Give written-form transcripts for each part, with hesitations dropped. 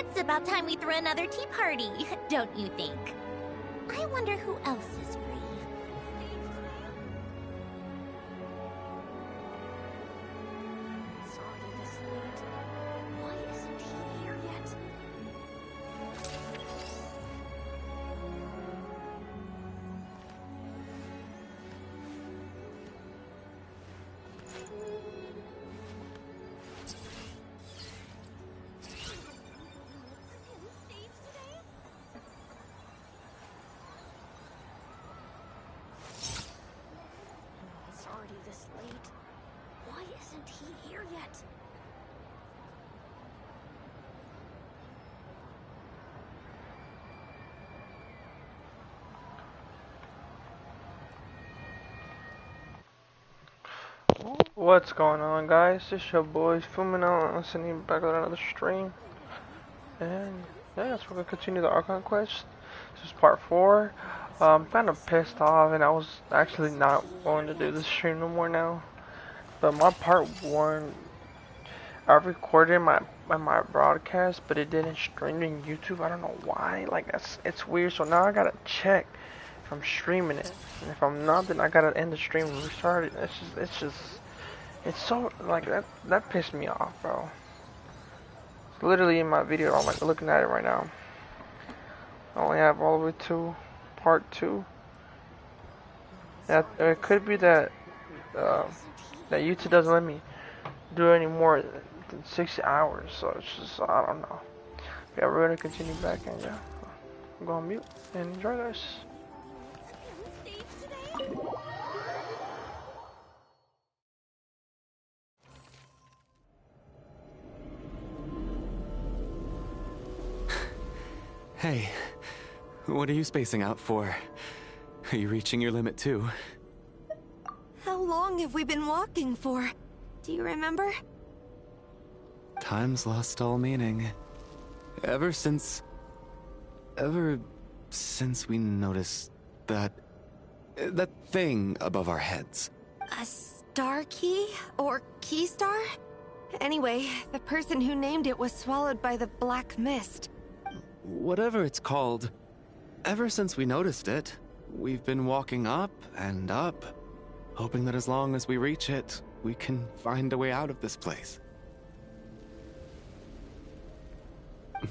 It's about time we threw another tea party, don't you think? I wonder who else is free. It's already this late. Why isn't he here yet? It's already this late. Why isn't he here yet? What's going on, guys? It's your boys filming out, listening back on another stream, and yeah, so we're gonna continue the ARCHON quest. This is part 4. I'm kind of pissed off, and I was actually not going to do this stream no more now. But my part 1, I recorded my broadcast, but it didn't stream in YouTube. I don't know why. Like it's weird. So now I gotta check if I'm streaming it, and if I'm not, then I gotta end the stream and restart it. It's so, like, that pissed me off, bro. It's literally in my video. I'm like looking at it right now. I only have all the way to part 2. That it could be that that YouTube doesn't let me do any more than 6 hours. So it's just, I don't know. Yeah, we're gonna continue back, and yeah, I'm going mute and enjoy this. Hey, what are you spacing out for? Are you reaching your limit too? How long have we been walking for? Do you remember? Time's lost all meaning. Ever since we noticed that thing above our heads. A star key? Or key star? Anyway, the person who named it was swallowed by the black mist. Whatever it's called, ever since we noticed it, we've been walking up and up, hoping that as long as we reach it, we can find a way out of this place.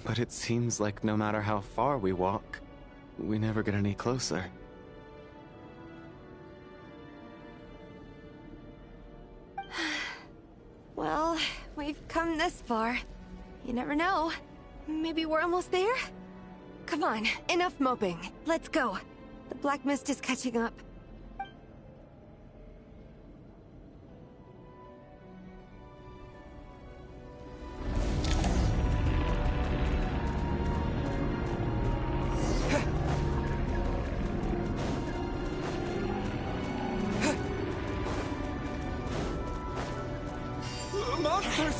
But it seems like no matter how far we walk, we never get any closer. Well, we've come this far. You never know. Maybe we're almost there? Come on, enough moping. Let's go. The black mist is catching up. Monsters!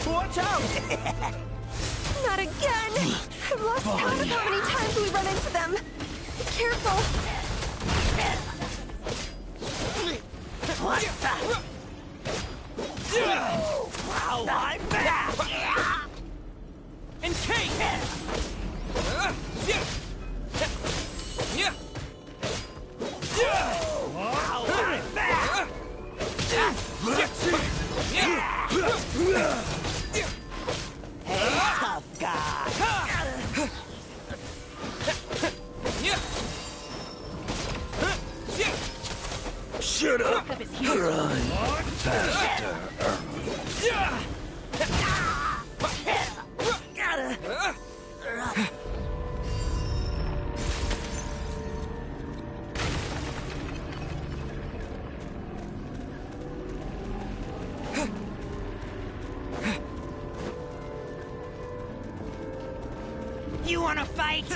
Watch out! Not again! I've lost count of how many times we run into them. Be careful! What the? Wow, I'm back! And Kate! Wow, I'm back! Hey, tough guy! Shut up! Run faster! You wanna fight?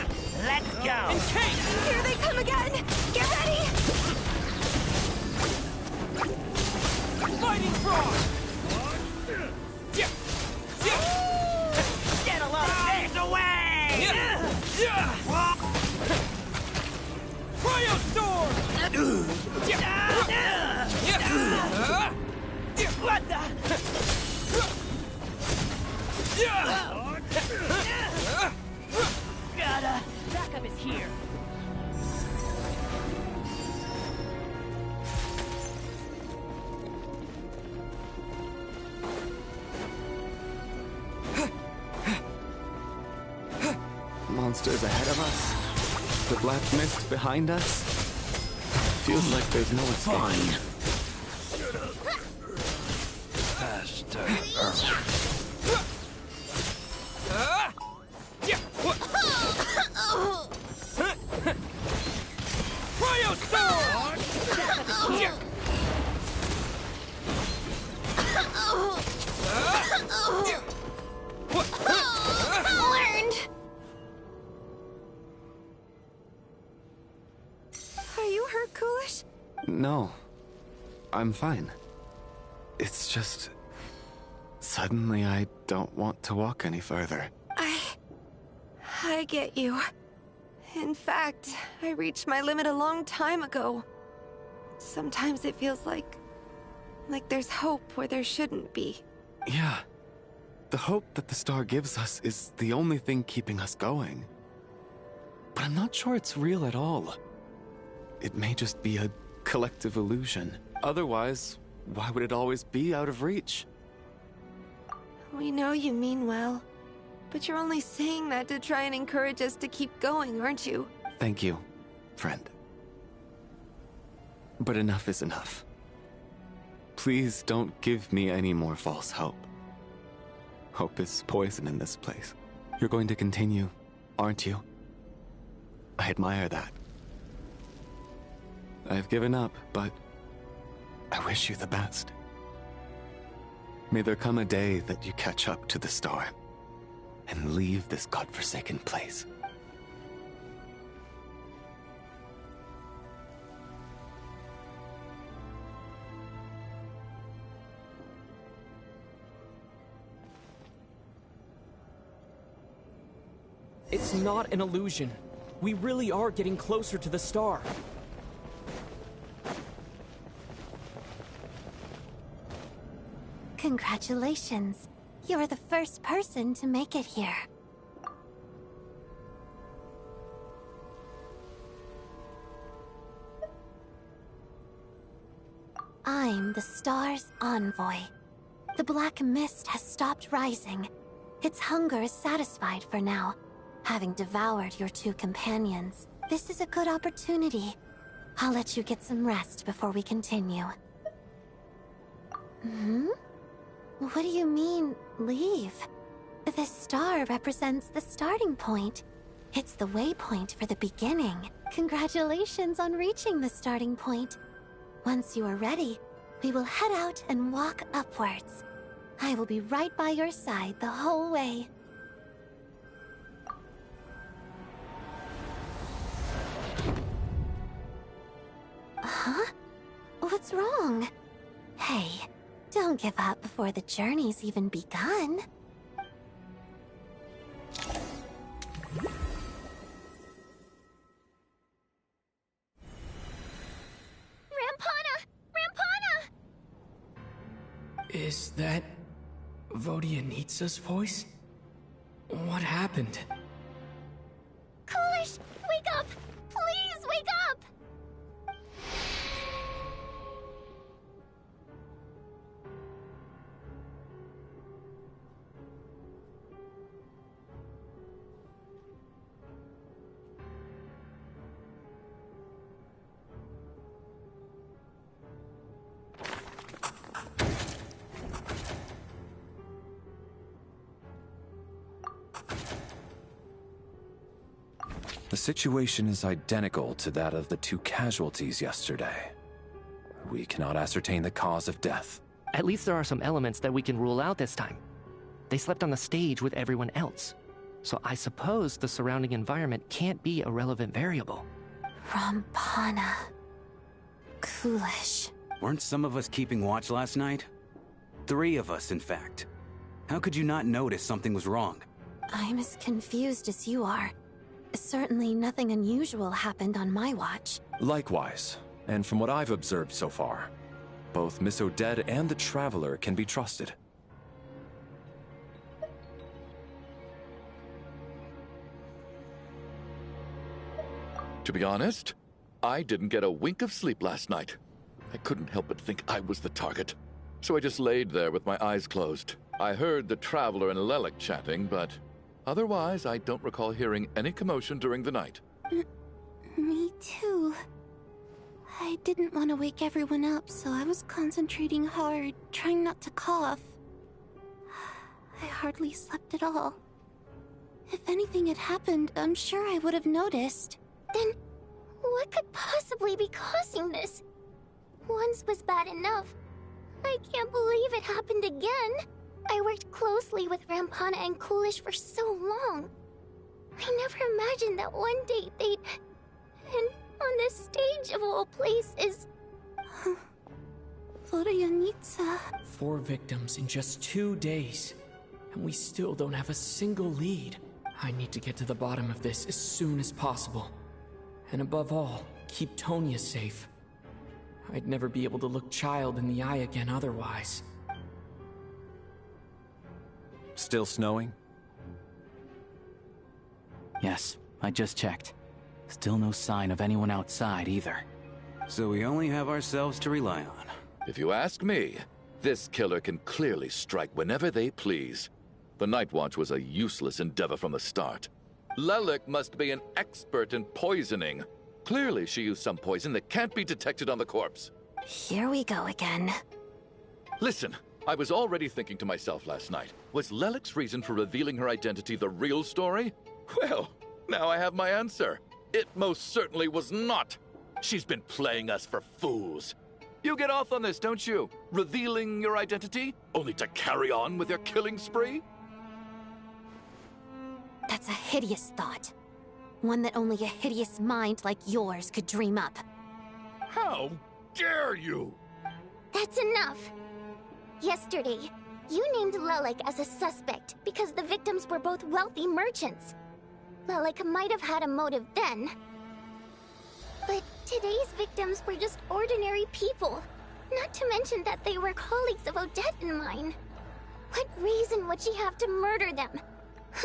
Let's go! And Kate! Here they come again! Get ready! Fighting frog! Get a load of this away! Cryo sword! What the? here. Monsters ahead of us. The black mist behind us. Feels like there's no escape. Fine. Faster. Cryo Storm! Here. Learned! Are you hurt, Coolish? No. I'm fine. It's just... Suddenly I don't want to walk any further. I get you. In fact, I reached my limit a long time ago. Sometimes it feels like there's hope where there shouldn't be. Yeah. The hope that the star gives us is the only thing keeping us going. But I'm not sure it's real at all. It may just be a collective illusion. Otherwise, why would it always be out of reach? We know you mean well, but you're only saying that to try and encourage us to keep going, aren't you? Thank you, friend. But enough is enough. Please don't give me any more false hope. Hope is poison in this place. You're going to continue, aren't you? I admire that. I've given up, but I wish you the best. May there come a day that you catch up to the star and leave this godforsaken place. It's not an illusion. We really are getting closer to the star. Congratulations. You're the first person to make it here. I'm the star's envoy. The black mist has stopped rising. Its hunger is satisfied for now, having devoured your two companions. This is a good opportunity. I'll let you get some rest before we continue. What do you mean, leave? The star represents the starting point. It's the waypoint for the beginning. Congratulations on reaching the starting point. Once you are ready, we will head out and walk upwards. I will be right by your side the whole way. Huh? What's wrong? Hey, don't give up before the journey's even begun. Rampana! Rampana! Is that Vodianitsa's voice? What happened? Coolish, wake up! Please wake up! The situation is identical to that of the two casualties yesterday. We cannot ascertain the cause of death. At least there are some elements that we can rule out this time. They slept on the stage with everyone else. So I suppose the surrounding environment can't be a relevant variable. Rampana. Coolish. Weren't some of us keeping watch last night? 3 of us, in fact. How could you not notice something was wrong? I'm as confused as you are. Certainly nothing unusual happened on my watch. Likewise, and from what I've observed so far, both Miss Odette and the Traveler can be trusted. To be honest, I didn't get a wink of sleep last night. I couldn't help but think I was the target. So I just laid there with my eyes closed. I heard the Traveler and Lelik chatting, but otherwise I don't recall hearing any commotion during the night. Me too. I didn't want to wake everyone up, so I was concentrating hard, trying not to cough. I hardly slept at all. If anything had happened, I'm sure I would have noticed. Then, what could possibly be causing this? Once was bad enough. I can't believe it happened again. I worked closely with Rampana and Coolish for so long. I never imagined that one day they'd... And on the stage of all places... Voryanitsa... 4 victims in just 2 days. And we still don't have a single lead. I need to get to the bottom of this as soon as possible. And above all, keep Tonya safe. I'd never be able to look Child in the eye again otherwise. Still snowing? Yes, I just checked. Still no sign of anyone outside either. So we only have ourselves to rely on. If you ask me, this killer can clearly strike whenever they please. The Night Watch was a useless endeavor from the start. Lelik must be an expert in poisoning. Clearly she used some poison that can't be detected on the corpse. Here we go again. Listen, I was already thinking to myself last night, was Lelik's reason for revealing her identity the real story? Well, now I have my answer. It most certainly was not. She's been playing us for fools. You get off on this, don't you? Revealing your identity, only to carry on with your killing spree? That's a hideous thought. One that only a hideous mind like yours could dream up. How dare you! That's enough! Yesterday, you named Lelik as a suspect because the victims were both wealthy merchants. Lelik might have had a motive then. But today's victims were just ordinary people. Not to mention that they were colleagues of Odette and mine. What reason would she have to murder them?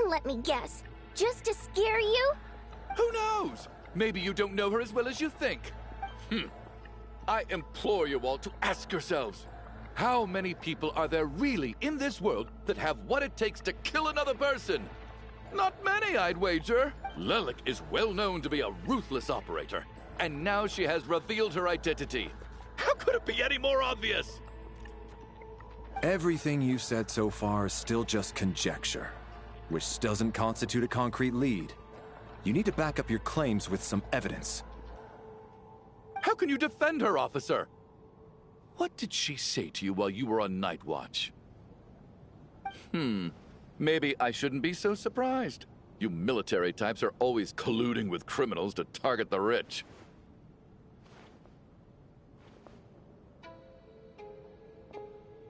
Let me guess. Just to scare you? Who knows? Maybe you don't know her as well as you think. I implore you all to ask yourselves, how many people are there really in this world that have what it takes to kill another person? Not many, I'd wager. Lelik is well known to be a ruthless operator, and now she has revealed her identity. How could it be any more obvious? Everything you've said so far is still just conjecture, which doesn't constitute a concrete lead. You need to back up your claims with some evidence. How can you defend her, officer? What did she say to you while you were on night watch? Maybe I shouldn't be so surprised. You military types are always colluding with criminals to target the rich.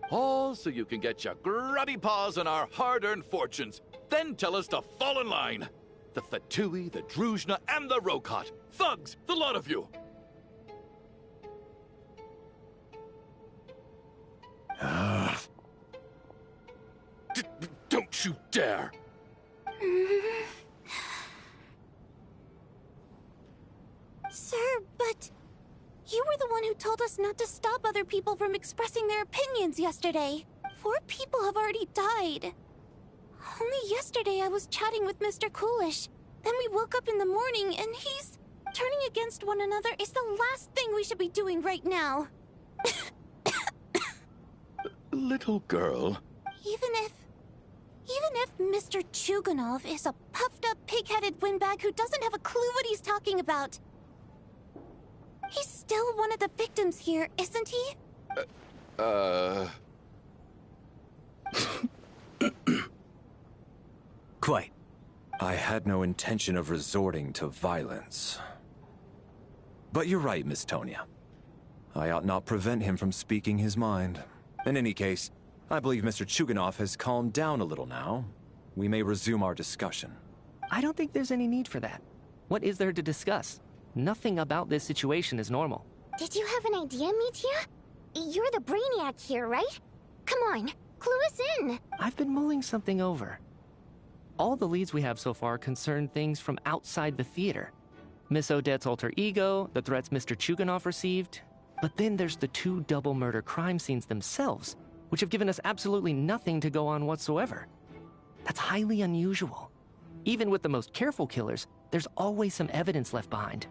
All so you can get your grubby paws on our hard-earned fortunes. Then tell us to fall in line. The Fatui, the Druzhna, and the Rokot. Thugs, the lot of you. Don't you dare! Sir, but... You were the one who told us not to stop other people from expressing their opinions yesterday. 4 people have already died. Only yesterday I was chatting with Mr. Coolish. Then we woke up in the morning and he's... Turning against one another is the last thing we should be doing right now. Little girl. Even if Mr. Chuganov is a puffed-up, pig-headed windbag who doesn't have a clue what he's talking about, he's still one of the victims here, isn't he? Quite. I had no intention of resorting to violence. But you're right, Miss Tonya. I ought not prevent him from speaking his mind. In any case, I believe Mr. Chuganov has calmed down a little now. We may resume our discussion. I don't think there's any need for that. What is there to discuss? Nothing about this situation is normal. Did you have an idea, Mitya? You're the brainiac here, right? Come on, clue us in. I've been mulling something over. All the leads we have so far concern things from outside the theater. Miss Odette's alter ego, the threats Mr. Chuganov received. But then there's the 2 double murder crime scenes themselves, which have given us absolutely nothing to go on whatsoever. That's highly unusual. Even with the most careful killers, there's always some evidence left behind.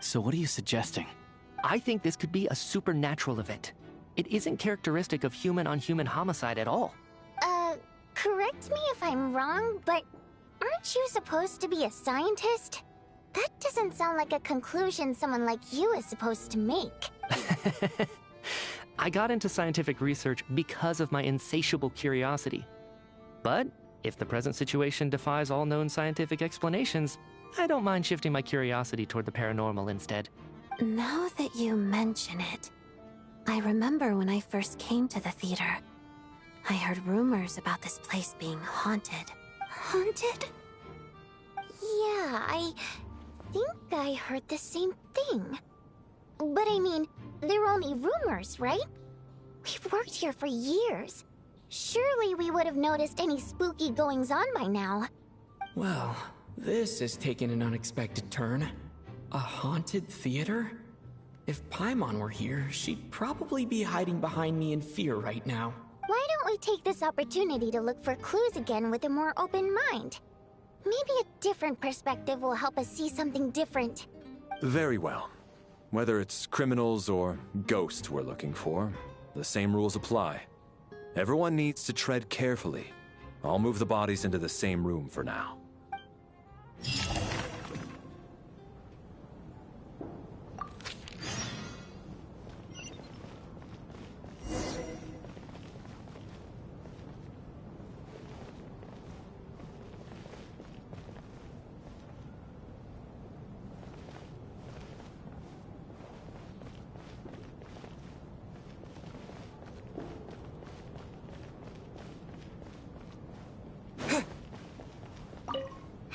So what are you suggesting? I think this could be a supernatural event. It isn't characteristic of human-on-human homicide at all. Correct me if I'm wrong, but aren't you supposed to be a scientist? That doesn't sound like a conclusion someone like you is supposed to make. I got into scientific research because of my insatiable curiosity. But if the present situation defies all known scientific explanations, I don't mind shifting my curiosity toward the paranormal instead. Now that you mention it, I remember when I first came to the theater. I heard rumors about this place being haunted. Haunted? Yeah, I think I heard the same thing. But I mean, they're only rumors, right? We've worked here for years. Surely we would have noticed any spooky goings-on by now. Well, this has taken an unexpected turn. A haunted theater? If Paimon were here, she'd probably be hiding behind me in fear right now. Why don't we take this opportunity to look for clues again with a more open mind? Maybe a different perspective will help us see something different. Very well. Whether it's criminals or ghosts we're looking for, the same rules apply. Everyone needs to tread carefully. I'll move the bodies into the same room for now.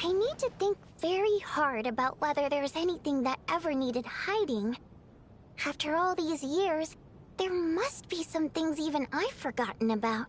I need to think very hard about whether there's anything that ever needed hiding. After all these years, there must be some things even I've forgotten about.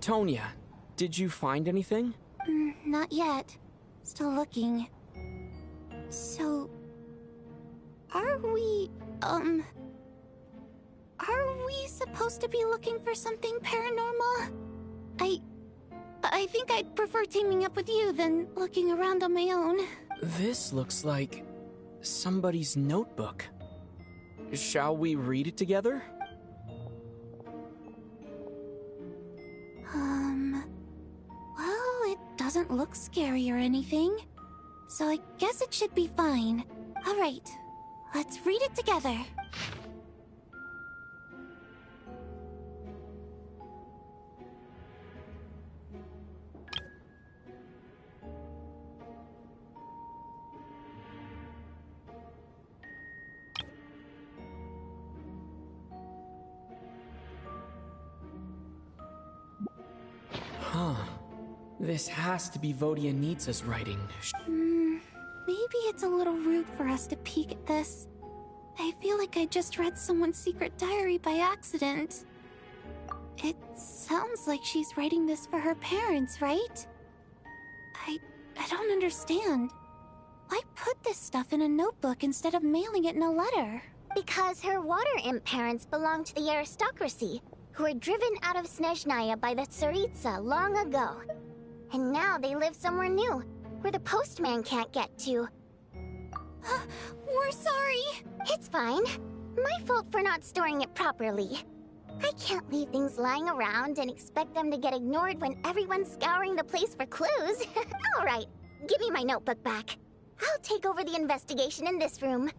Tonya, did you find anything? Not yet. Still looking. So... Are we supposed to be looking for something paranormal? I think I'd prefer teaming up with you than looking around on my own. This looks like somebody's notebook. Shall we read it together? Well, it doesn't look scary or anything. So I guess it should be fine. Alright, let's read it together. Huh. This has to be Vodianitsa's writing. Maybe it's a little rude for us to peek at this. I feel like I just read someone's secret diary by accident. It sounds like she's writing this for her parents, right? I don't understand. Why put this stuff in a notebook instead of mailing it in a letter? Because her water imp parents belonged to the aristocracy, who were driven out of Snezhnaya by the Tsaritsa long ago. And now they live somewhere new, where the postman can't get to. We're sorry! It's fine. My fault for not storing it properly. I can't leave things lying around and expect them to get ignored when everyone's scouring the place for clues. Alright, give me my notebook back. I'll take over the investigation in this room.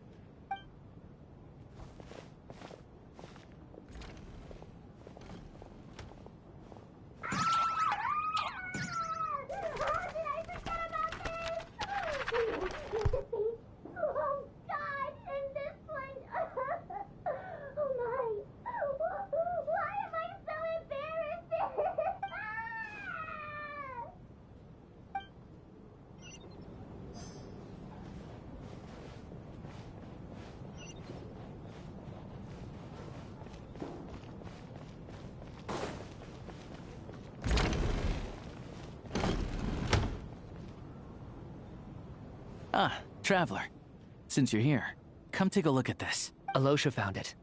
Ah, Traveler. Since you're here, come take a look at this. Alosha found it.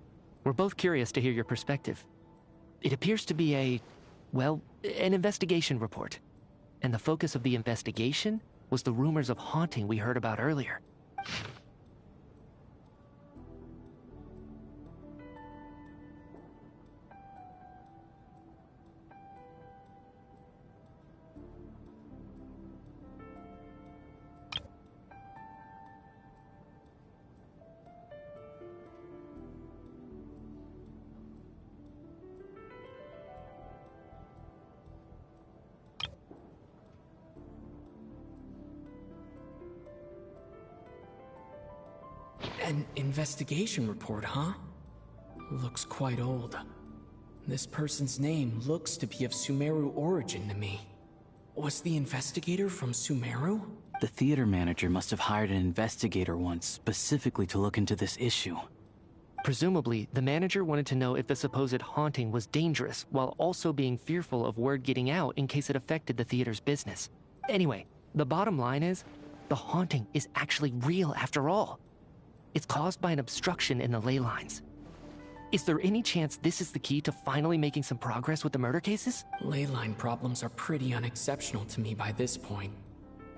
We're both curious to hear your perspective. It appears to be an investigation report. And the focus of the investigation was the rumors of haunting we heard about earlier. An investigation report, huh? Looks quite old. This person's name looks to be of Sumeru origin to me. Was the investigator from Sumeru? The theater manager must have hired an investigator once specifically to look into this issue. Presumably, the manager wanted to know if the supposed haunting was dangerous, while also being fearful of word getting out in case it affected the theater's business. Anyway, the bottom line is, the haunting is actually real after all. It's caused by an obstruction in the ley lines. Is there any chance this is the key to finally making some progress with the murder cases? Ley line problems are pretty unexceptional to me by this point.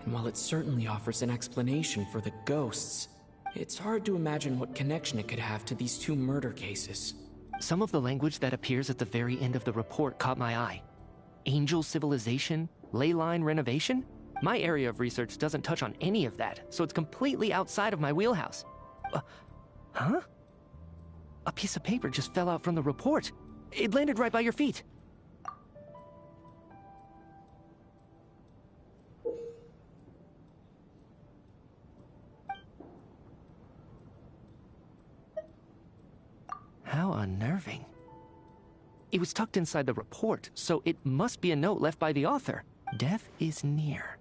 And while it certainly offers an explanation for the ghosts, it's hard to imagine what connection it could have to these two murder cases. Some of the language that appears at the very end of the report caught my eye. Angel civilization, ley line renovation? My area of research doesn't touch on any of that, so it's completely outside of my wheelhouse. Huh? A piece of paper just fell out from the report. It landed right by your feet. How unnerving. It was tucked inside the report, so it must be a note left by the author. Death is near.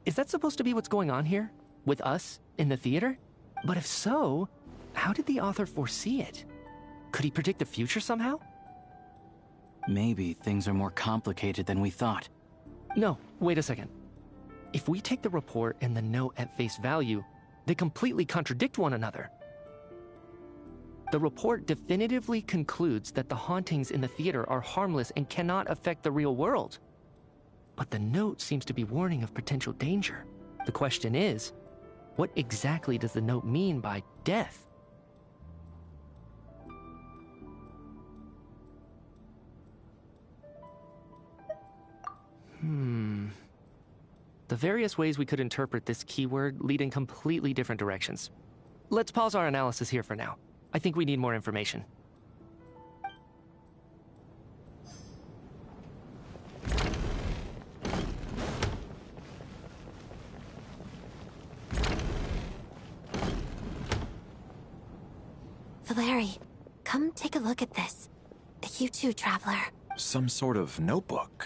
Is that supposed to be what's going on here? With us in the theater? But if so, how did the author foresee it? Could he predict the future somehow? Maybe things are more complicated than we thought. No, wait a second. If we take the report and the note at face value, they completely contradict one another. The report definitively concludes that the hauntings in the theater are harmless and cannot affect the real world. But the note seems to be warning of potential danger. The question is, what exactly does the note mean by death? The various ways we could interpret this keyword lead in completely different directions. Let's pause our analysis here for now. I think we need more information. Valeri, come take a look at this. You too, Traveler. Some sort of notebook.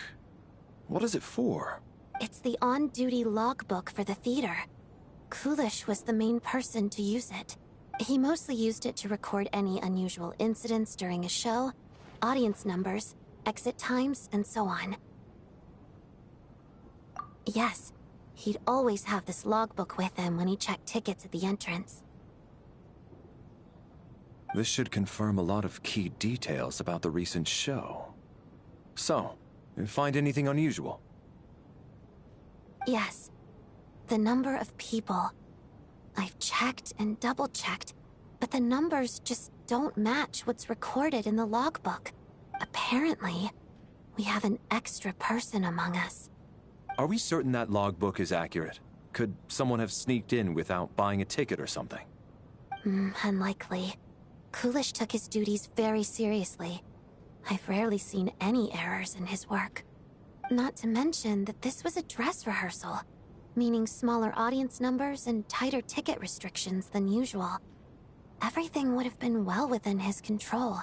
What is it for? It's the on-duty logbook for the theater. Kulish was the main person to use it. He mostly used it to record any unusual incidents during a show, audience numbers, exit times, and so on. Yes, he'd always have this logbook with him when he checked tickets at the entrance. This should confirm a lot of key details about the recent show. So, you find anything unusual? Yes. The number of people. I've checked and double-checked, but the numbers just don't match what's recorded in the logbook. Apparently, we have an extra person among us. Are we certain that logbook is accurate? Could someone have sneaked in without buying a ticket or something? Unlikely. Kulish took his duties very seriously. I've rarely seen any errors in his work. Not to mention that this was a dress rehearsal, meaning smaller audience numbers and tighter ticket restrictions than usual. Everything would have been well within his control.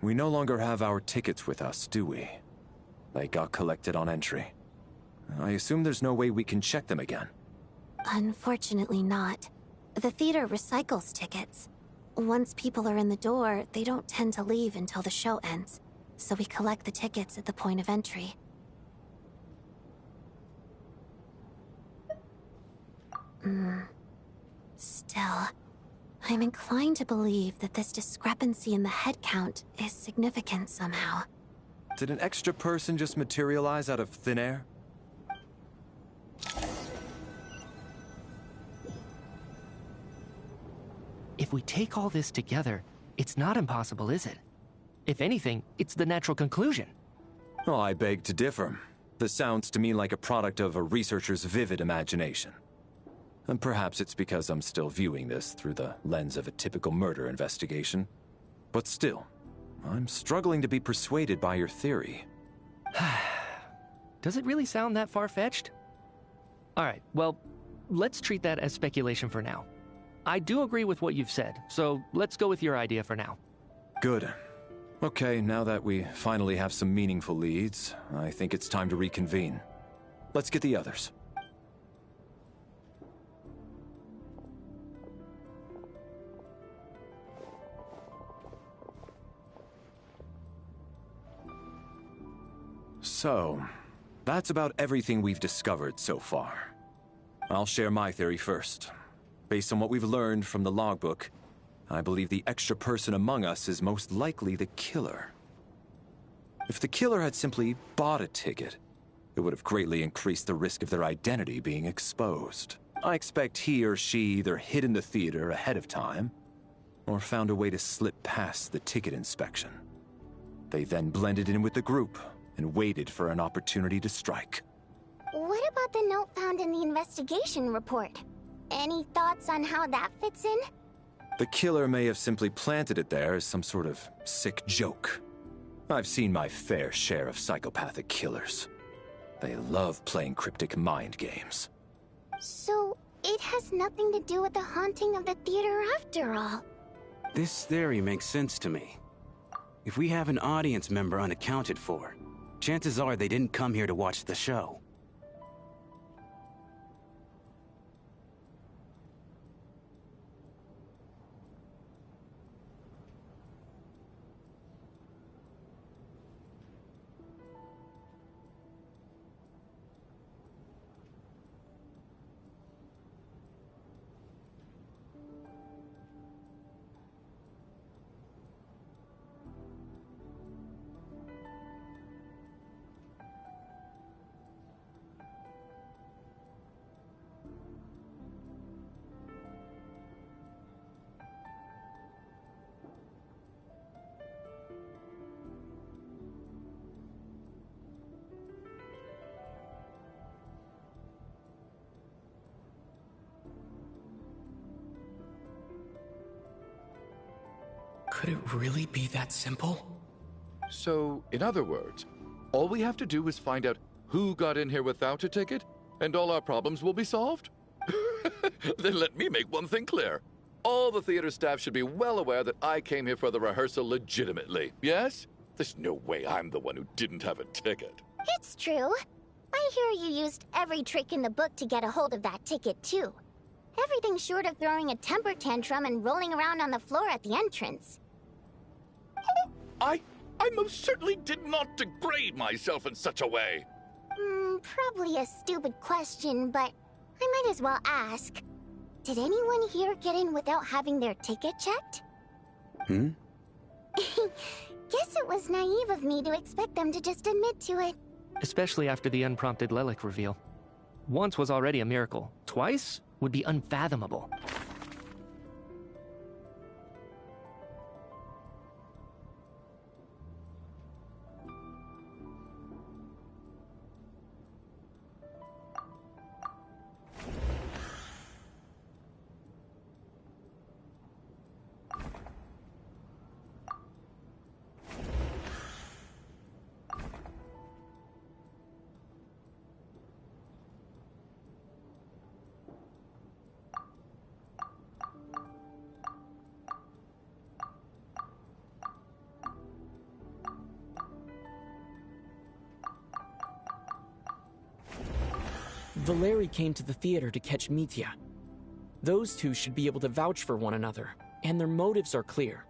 We no longer have our tickets with us, do we? They got collected on entry. I assume there's no way we can check them again. Unfortunately not. The theater recycles tickets. Once people are in the door, they don't tend to leave until the show ends, so we collect the tickets at the point of entry. Still, I'm inclined to believe that this discrepancy in the head count is significant somehow. Did an extra person just materialize out of thin air? If we take all this together, it's not impossible, is it? If anything, it's the natural conclusion. Oh, I beg to differ. This sounds to me like a product of a researcher's vivid imagination. And perhaps it's because I'm still viewing this through the lens of a typical murder investigation. But still, I'm struggling to be persuaded by your theory. Does it really sound that far-fetched? Alright, well, let's treat that as speculation for now. I do agree with what you've said, so let's go with your idea for now. Good. Okay, now that we finally have some meaningful leads, I think it's time to reconvene. Let's get the others. So, that's about everything we've discovered so far. I'll share my theory first. Based on what we've learned from the logbook, I believe the extra person among us is most likely the killer. If the killer had simply bought a ticket, it would have greatly increased the risk of their identity being exposed. I expect he or she either hid in the theater ahead of time, or found a way to slip past the ticket inspection. They then blended in with the group and waited for an opportunity to strike. What about the note found in the investigation report? Any thoughts on how that fits in? The killer may have simply planted it there as some sort of sick joke. I've seen my fair share of psychopathic killers. They love playing cryptic mind games. So, it has nothing to do with the haunting of the theater after all. This theory makes sense to me. If we have an audience member unaccounted for, chances are they didn't come here to watch the show. Could it really be that simple? So, in other words, all we have to do is find out who got in here without a ticket, and all our problems will be solved? Then let me make one thing clear. All the theater staff should be well aware that I came here for the rehearsal legitimately, yes? There's no way I'm the one who didn't have a ticket. It's true. I hear you used every trick in the book to get a hold of that ticket, too. Everything short of throwing a temper tantrum and rolling around on the floor at the entrance. I most certainly did not degrade myself in such a way. Probably a stupid question, but I might as well ask. Did anyone here get in without having their ticket checked? Guess it was naive of me to expect them to just admit to it. Especially after the unprompted Lelik reveal. Once was already a miracle. Twice would be unfathomable. Valeri came to the theater to catch Mitya. Those two should be able to vouch for one another, and their motives are clear.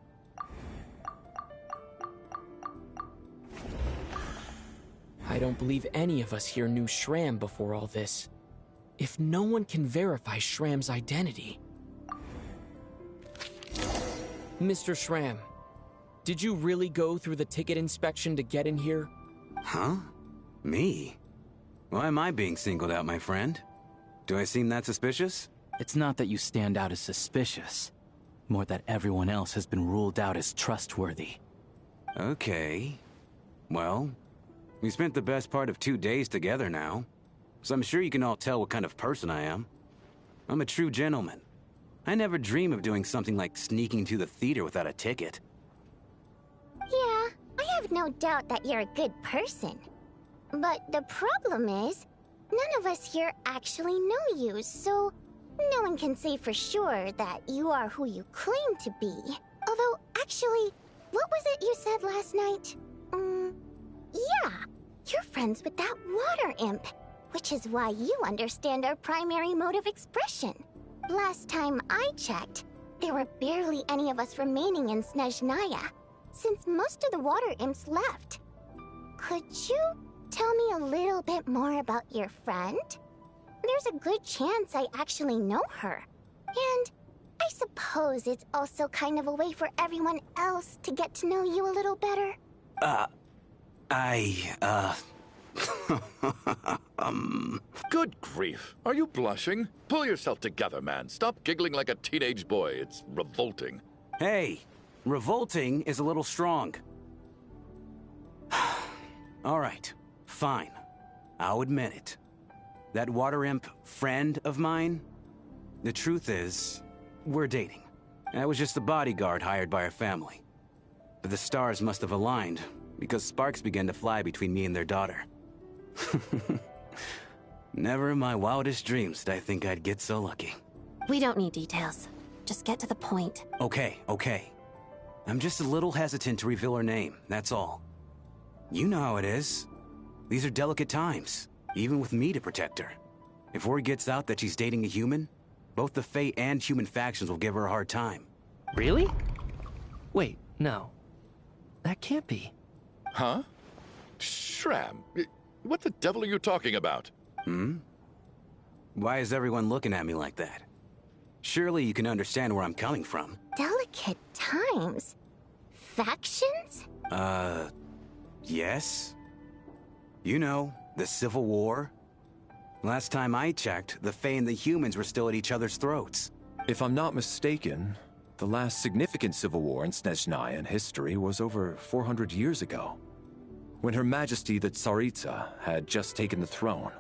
I don't believe any of us here knew Shram before all this. If no one can verify Shram's identity... Mr. Shram, did you really go through the ticket inspection to get in here? Huh? Me? Why am I being singled out, my friend? Do I seem that suspicious? It's not that you stand out as suspicious. More that everyone else has been ruled out as trustworthy. Okay. Well, we spent the best part of 2 days together now. So I'm sure you can all tell what kind of person I am. I'm a true gentleman. I never dream of doing something like sneaking to the theater without a ticket. Yeah, I have no doubt that you're a good person. But the problem is, none of us here actually know you, so no one can say for sure that you are who you claim to be. Although, actually, what was it you said last night? Yeah, you're friends with that water imp, which is why you understand our primary mode of expression. Last time I checked, there were barely any of us remaining in Snezhnaya, since most of the water imps left. Could you tell me a little bit more about your friend? There's a good chance I actually know her. And I suppose it's also kind of a way for everyone else to get to know you a little better. Good grief. Are you blushing? Pull yourself together, man. Stop giggling like a teenage boy. It's revolting. Hey, revolting is a little strong. All right, fine. I'll admit it. That water imp friend of mine, the truth is, we're dating. I was just a bodyguard hired by our family. But the stars must have aligned, because sparks began to fly between me and their daughter. Never in my wildest dreams did I think I'd get so lucky. We don't need details. Just get to the point. Okay. I'm just a little hesitant to reveal her name, that's all. You know how it is. These are delicate times, even with me to protect her. If word gets out that she's dating a human, both the Fae and human factions will give her a hard time. Really? Wait, no. That can't be. Huh? Shram, what the devil are you talking about? Why is everyone looking at me like that? Surely you can understand where I'm coming from. Delicate times? Factions? Yes. You know, the Civil War. Last time I checked, the Fae and the humans were still at each other's throats. If I'm not mistaken, the last significant civil war in Snezhnaya history was over 400 years ago, when Her Majesty the Tsaritsa had just taken the throne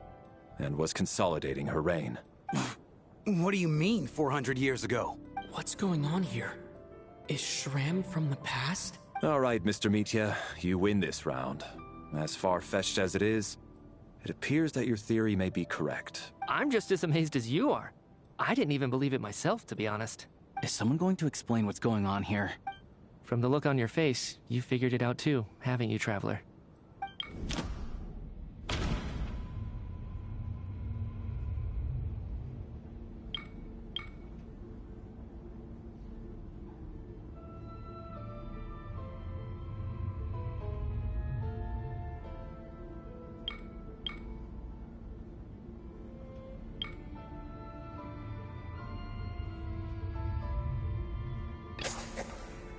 and was consolidating her reign. What do you mean, 400 years ago? What's going on here? Is Shram from the past? All right, Mr. Mitya, you win this round. As far-fetched as it is, it appears that your theory may be correct. I'm just as amazed as you are. I didn't even believe it myself, to be honest. Is someone going to explain what's going on here? From the look on your face, you figured it out too, haven't you, Traveler?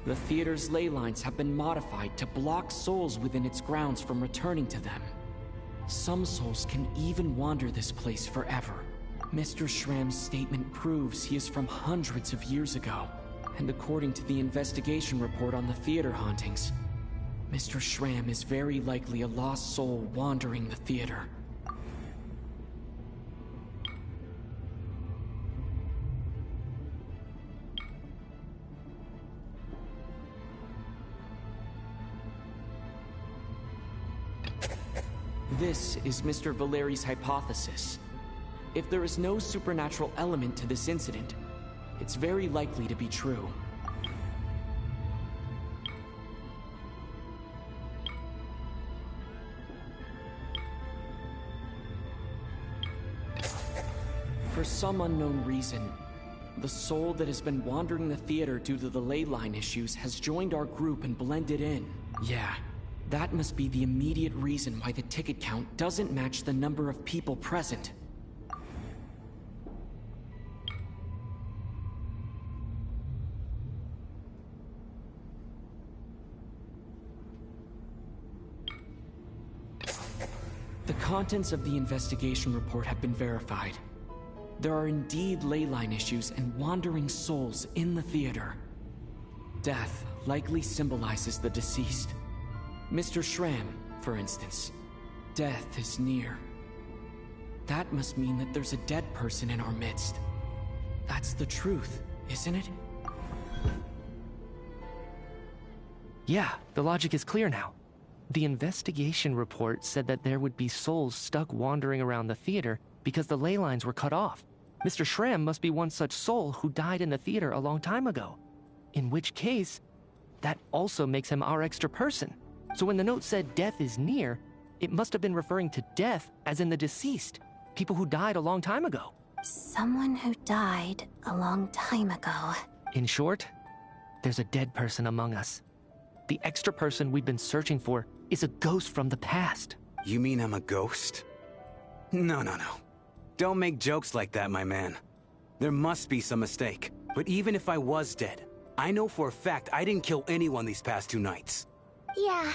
The theater's ley lines have been modified to block souls within its grounds from returning to them. Some souls can even wander this place forever. Mr. Shram's statement proves he is from hundreds of years ago. And according to the investigation report on the theater hauntings, Mr. Shram is very likely a lost soul wandering the theater. This is Mr. Valeri's hypothesis. If there is no supernatural element to this incident, it's very likely to be true. For some unknown reason, the soul that has been wandering the theater due to the ley line issues has joined our group and blended in. Yeah. That must be the immediate reason why the ticket count doesn't match the number of people present. contents of the investigation report have been verified. There are indeed leyline issues and wandering souls in the theater. Death likely symbolizes the deceased. Mr. Schramm, for instance. Death is near. That must mean that there's a dead person in our midst. That's the truth, isn't it? Yeah, the logic is clear now. The investigation report said that there would be souls stuck wandering around the theater because the ley lines were cut off. Mr. Schramm must be one such soul who died in the theater a long time ago. In which case, that also makes him our extra person. So when the note said death is near, it must have been referring to death as in the deceased, people who died a long time ago. Someone who died a long time ago. In short, there's a dead person among us. The extra person we've been searching for is a ghost from the past. You mean I'm a ghost? No. Don't make jokes like that, my man. There must be some mistake. But even if I was dead, I know for a fact I didn't kill anyone these past 2 nights. Yeah.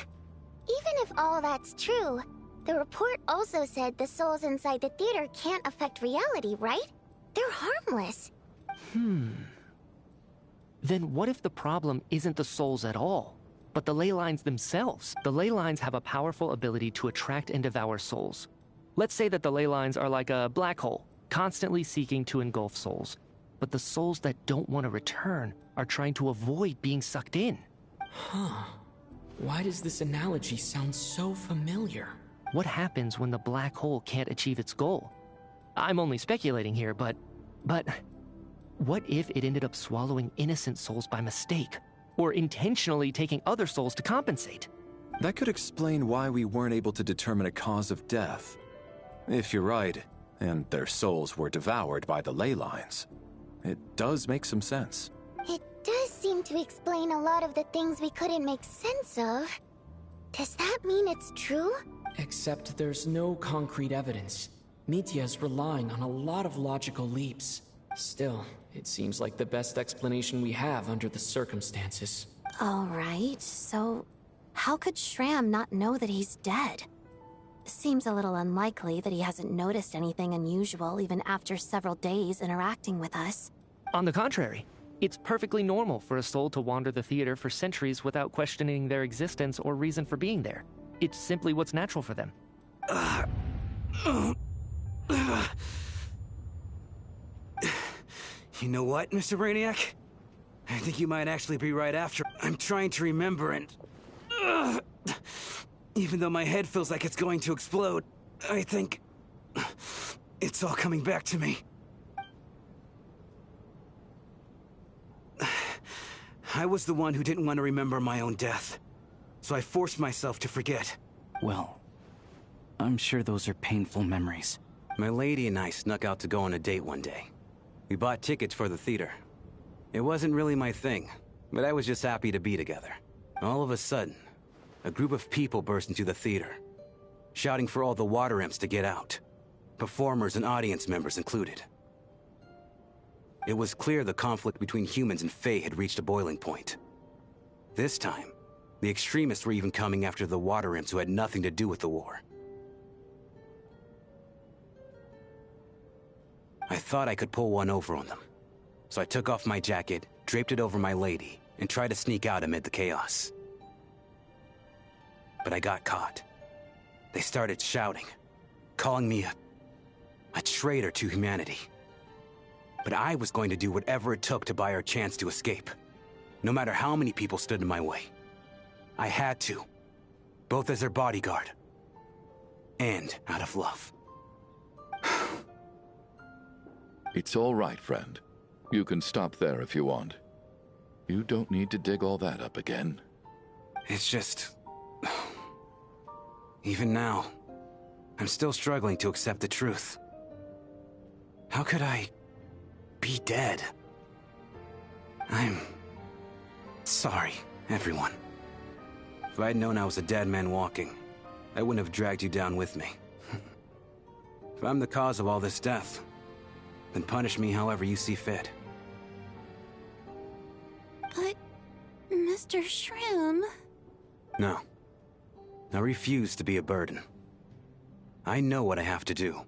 Even if all that's true, the report also said the souls inside the theater can't affect reality, right? They're harmless. Then what if the problem isn't the souls at all, but the ley lines themselves? The ley lines have a powerful ability to attract and devour souls. Let's say that the ley lines are like a black hole, constantly seeking to engulf souls. But the souls that don't want to return are trying to avoid being sucked in. Huh. Why does this analogy sound so familiar? What happens when the black hole can't achieve its goal? I'm only speculating here, but what if it ended up swallowing innocent souls by mistake? Or intentionally taking other souls to compensate? That could explain why we weren't able to determine a cause of death. If you're right, and their souls were devoured by the ley lines, it does make some sense. It does seem to explain a lot of the things we couldn't make sense of. Does that mean it's true? Except there's no concrete evidence. Mitya's relying on a lot of logical leaps. Still, it seems like the best explanation we have under the circumstances. Alright, so how could Schramm not know that he's dead? Seems a little unlikely that he hasn't noticed anything unusual even after several days interacting with us. On the contrary, it's perfectly normal for a soul to wander the theater for centuries without questioning their existence or reason for being there. It's simply what's natural for them. You know what, Mr. Brainiac? I think you might actually be right after. I'm trying to remember and... even though my head feels like it's going to explode, I think... it's all coming back to me. I was the one who didn't want to remember my own death, so I forced myself to forget. Well, I'm sure those are painful memories. My lady and I snuck out to go on a date one day. We bought tickets for the theater. It wasn't really my thing, but I was just happy to be together. All of a sudden, a group of people burst into the theater, shouting for all the water imps to get out, performers and audience members included. It was clear the conflict between humans and Fae had reached a boiling point. This time, the extremists were even coming after the water imps who had nothing to do with the war. I thought I could pull one over on them, so I took off my jacket, draped it over my lady, and tried to sneak out amid the chaos. But I got caught. They started shouting, calling me a traitor to humanity. But I was going to do whatever it took to buy our chance to escape, no matter how many people stood in my way. I had to, both as their bodyguard and out of love. It's all right, friend. You can stop there if you want. You don't need to dig all that up again. It's just... even now, I'm still struggling to accept the truth. How could I be dead? I'm sorry, everyone. If I'd known I was a dead man walking, I wouldn't have dragged you down with me. If I'm the cause of all this death, then punish me however you see fit. But, Mr. Schramm... No. I refuse to be a burden. I know what I have to do.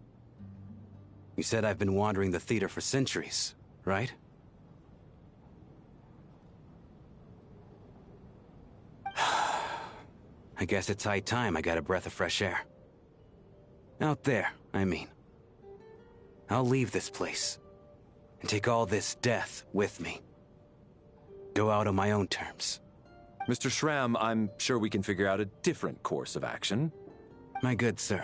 You said I've been wandering the theater for centuries, right? I guess it's high time I got a breath of fresh air. Out there, I mean. I'll leave this place and take all this death with me. Go out on my own terms. Mr. Schramm, I'm sure we can figure out a different course of action. My good sir,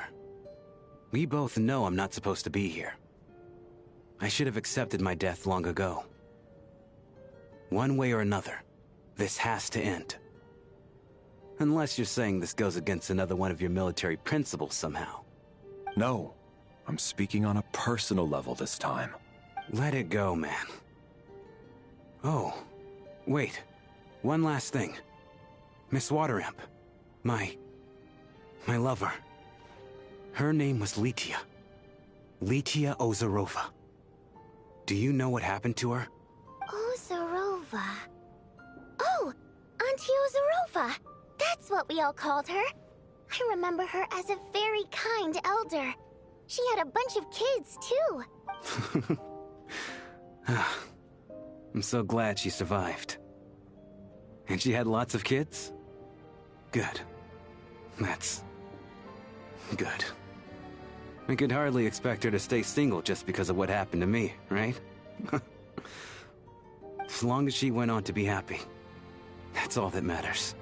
we both know I'm not supposed to be here. I should have accepted my death long ago. One way or another, this has to end. Unless you're saying this goes against another one of your military principles somehow. No, I'm speaking on a personal level this time. Let it go, man. Oh, wait. One last thing. Miss Waterimp. My lover. Her name was Litia. Litia Ozarova. Do you know what happened to her? Ozarova. Oh, Auntie Ozarova. That's what we all called her. I remember her as a very kind elder. She had a bunch of kids, too. I'm so glad she survived. And she had lots of kids? Good. That's good. I could hardly expect her to stay single just because of what happened to me, right? As long as she went on to be happy, that's all that matters.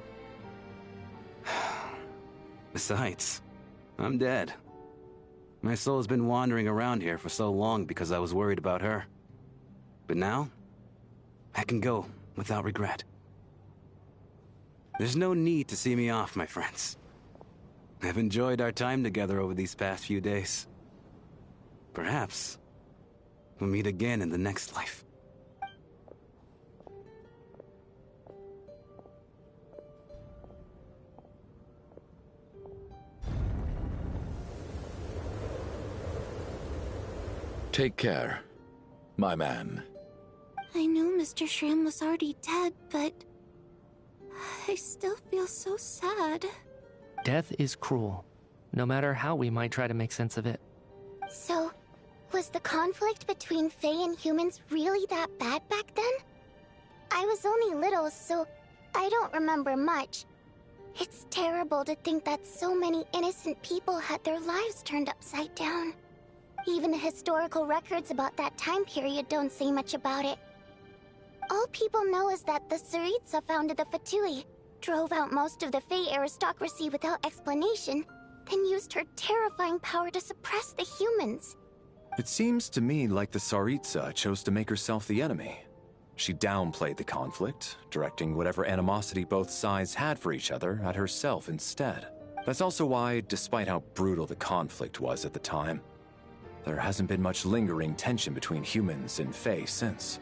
Besides, I'm dead. My soul's been wandering around here for so long because I was worried about her. But now, I can go without regret. There's no need to see me off, my friends. I've enjoyed our time together over these past few days. Perhaps we'll meet again in the next life. Take care, my man. I knew Mr. Schramm was already dead, but I still feel so sad. Death is cruel, no matter how we might try to make sense of it. So, was the conflict between Fae and humans really that bad back then? I was only little, so I don't remember much. It's terrible to think that so many innocent people had their lives turned upside down. Even the historical records about that time period don't say much about it. All people know is that the Tsaritsa founded the Fatui, drove out most of the Fae aristocracy without explanation, then used her terrifying power to suppress the humans. It seems to me like the Tsaritsa chose to make herself the enemy. She downplayed the conflict, directing whatever animosity both sides had for each other at herself instead. That's also why, despite how brutal the conflict was at the time, there hasn't been much lingering tension between humans and Fae since.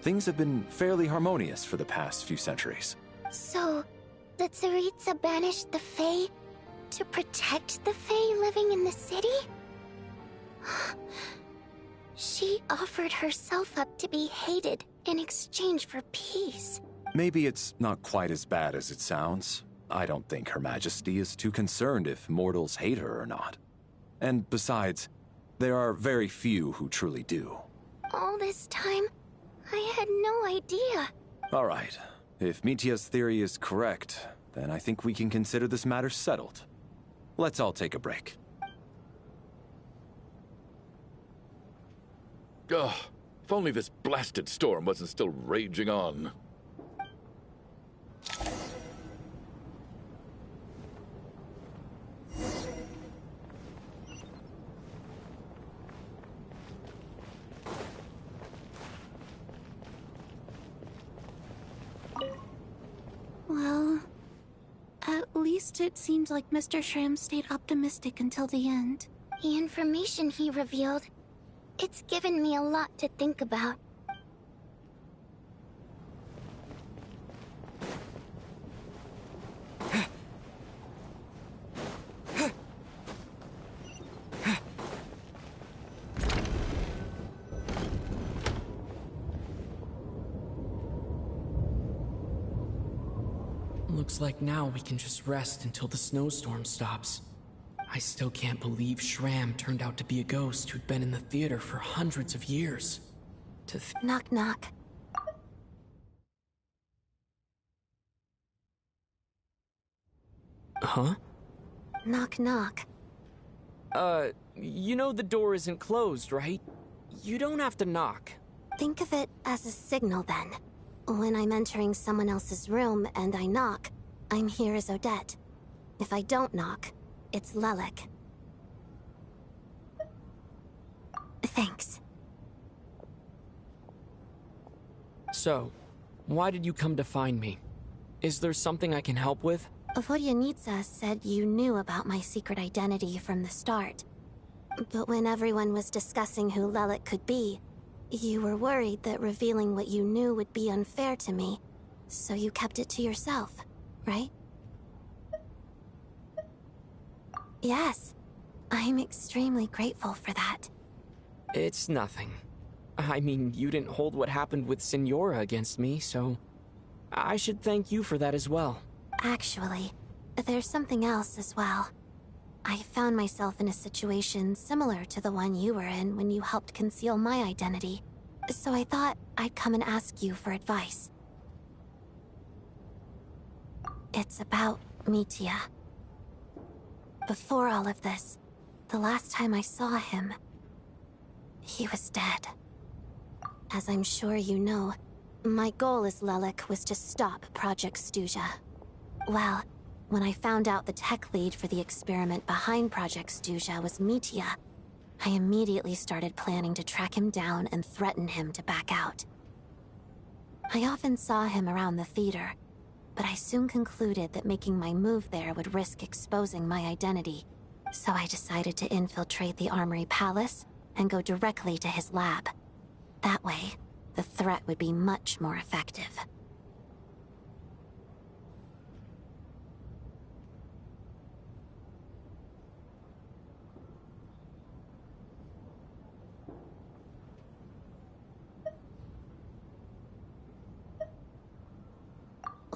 Things have been fairly harmonious for the past few centuries. So, the Tsaritsa banished the Fae to protect the Fae living in the city? She offered herself up to be hated in exchange for peace. Maybe it's not quite as bad as it sounds. I don't think Her Majesty is too concerned if mortals hate her or not. And besides, there are very few who truly do. All this time, I had no idea. All right. If Mitia's theory is correct, then I think we can consider this matter settled. Let's all take a break. Ugh, if only this blasted storm wasn't still raging on. Well, at least it seems like Mr. Schramm stayed optimistic until the end. The information he revealed, it's given me a lot to think about. Looks like now we can just rest until the snowstorm stops. I still can't believe Shram turned out to be a ghost who'd been in the theater for hundreds of years. Knock knock. Huh? Knock knock. You know the door isn't closed, right? You don't have to knock. Think of it as a signal then. When I'm entering someone else's room and I knock, I'm here as Odette. If I don't knock, it's Lelik. Thanks. So, why did you come to find me? Is there something I can help with? Vodyanitsa said you knew about my secret identity from the start. But when everyone was discussing who Lelik could be, you were worried that revealing what you knew would be unfair to me, so you kept it to yourself, right? Yes, I'm extremely grateful for that. It's nothing. I mean, you didn't hold what happened with Signora against me, so I should thank you for that as well. Actually, there's something else as well. I found myself in a situation similar to the one you were in when you helped conceal my identity, so I thought I'd come and ask you for advice. It's about Mitya. Before all of this, the last time I saw him, he was dead. As I'm sure you know, my goal as Lelik was to stop Project Stuja. Well, when I found out the tech lead for the experiment behind Project Stuja was Mitya, I immediately started planning to track him down and threaten him to back out. I often saw him around the theater, but I soon concluded that making my move there would risk exposing my identity, so I decided to infiltrate the Armory Palace and go directly to his lab. That way, the threat would be much more effective.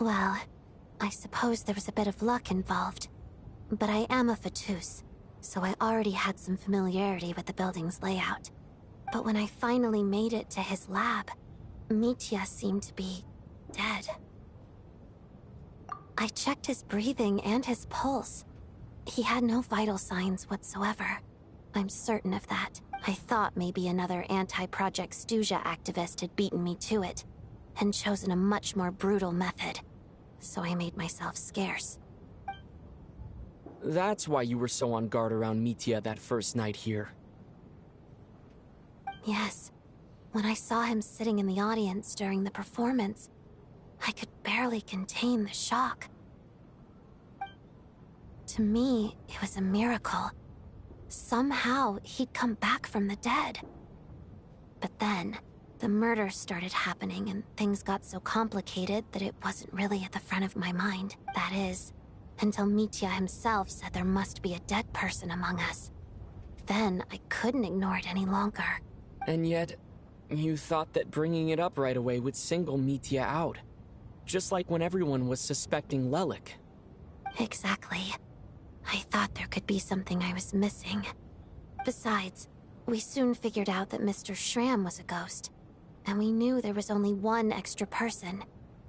Well, I suppose there was a bit of luck involved. But I am a Fatus, so I already had some familiarity with the building's layout. But when I finally made it to his lab, Mitya seemed to be dead. I checked his breathing and his pulse. He had no vital signs whatsoever. I'm certain of that. I thought maybe another anti-Project Stuja activist had beaten me to it, and chosen a much more brutal method. So I made myself scarce. That's why you were so on guard around Mitya that first night here. Yes. When I saw him sitting in the audience during the performance, I could barely contain the shock. To me, it was a miracle. Somehow, he'd come back from the dead. But then, the murders started happening and things got so complicated that it wasn't really at the front of my mind. That is, until Mitya himself said there must be a dead person among us. Then, I couldn't ignore it any longer. And yet, you thought that bringing it up right away would single Mitya out. Just like when everyone was suspecting Lelik. Exactly. I thought there could be something I was missing. Besides, we soon figured out that Mr. Shram was a ghost. And we knew there was only one extra person.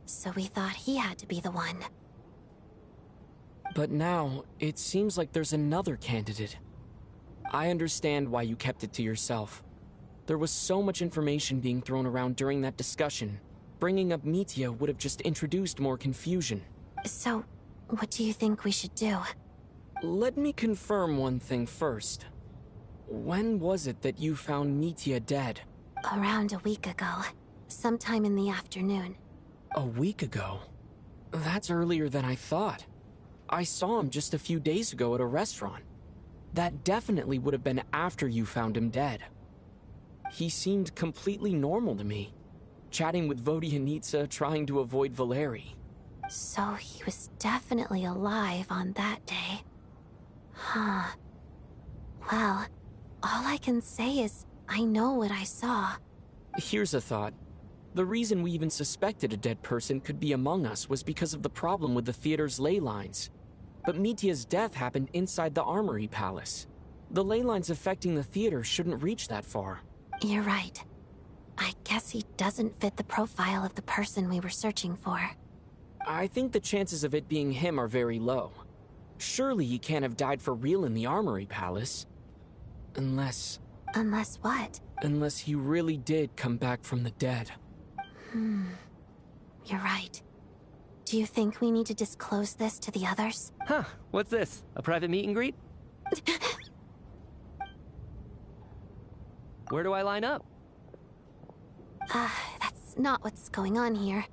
So we thought he had to be the one. But now, it seems like there's another candidate. I understand why you kept it to yourself. There was so much information being thrown around during that discussion. Bringing up Mitya would have just introduced more confusion. So, what do you think we should do? Let me confirm one thing first. When was it that you found Mitya dead? Around a week ago. Sometime in the afternoon. A week ago? That's earlier than I thought. I saw him just a few days ago at a restaurant. That definitely would have been after you found him dead. He seemed completely normal to me. Chatting with Vodyanitsa, trying to avoid Valeri. So he was definitely alive on that day. Huh. Well, all I can say is I know what I saw. Here's a thought. The reason we even suspected a dead person could be among us was because of the problem with the theater's ley lines. But Mitia's death happened inside the Armory Palace. The ley lines affecting the theater shouldn't reach that far. You're right. I guess he doesn't fit the profile of the person we were searching for. I think the chances of it being him are very low. Surely he can't have died for real in the Armory Palace. Unless... Unless what? Unless he really did come back from the dead. You're right. Do you think we need to disclose this to the others? Huh, what's this? A private meet and greet? Where do I line up? That's not what's going on here.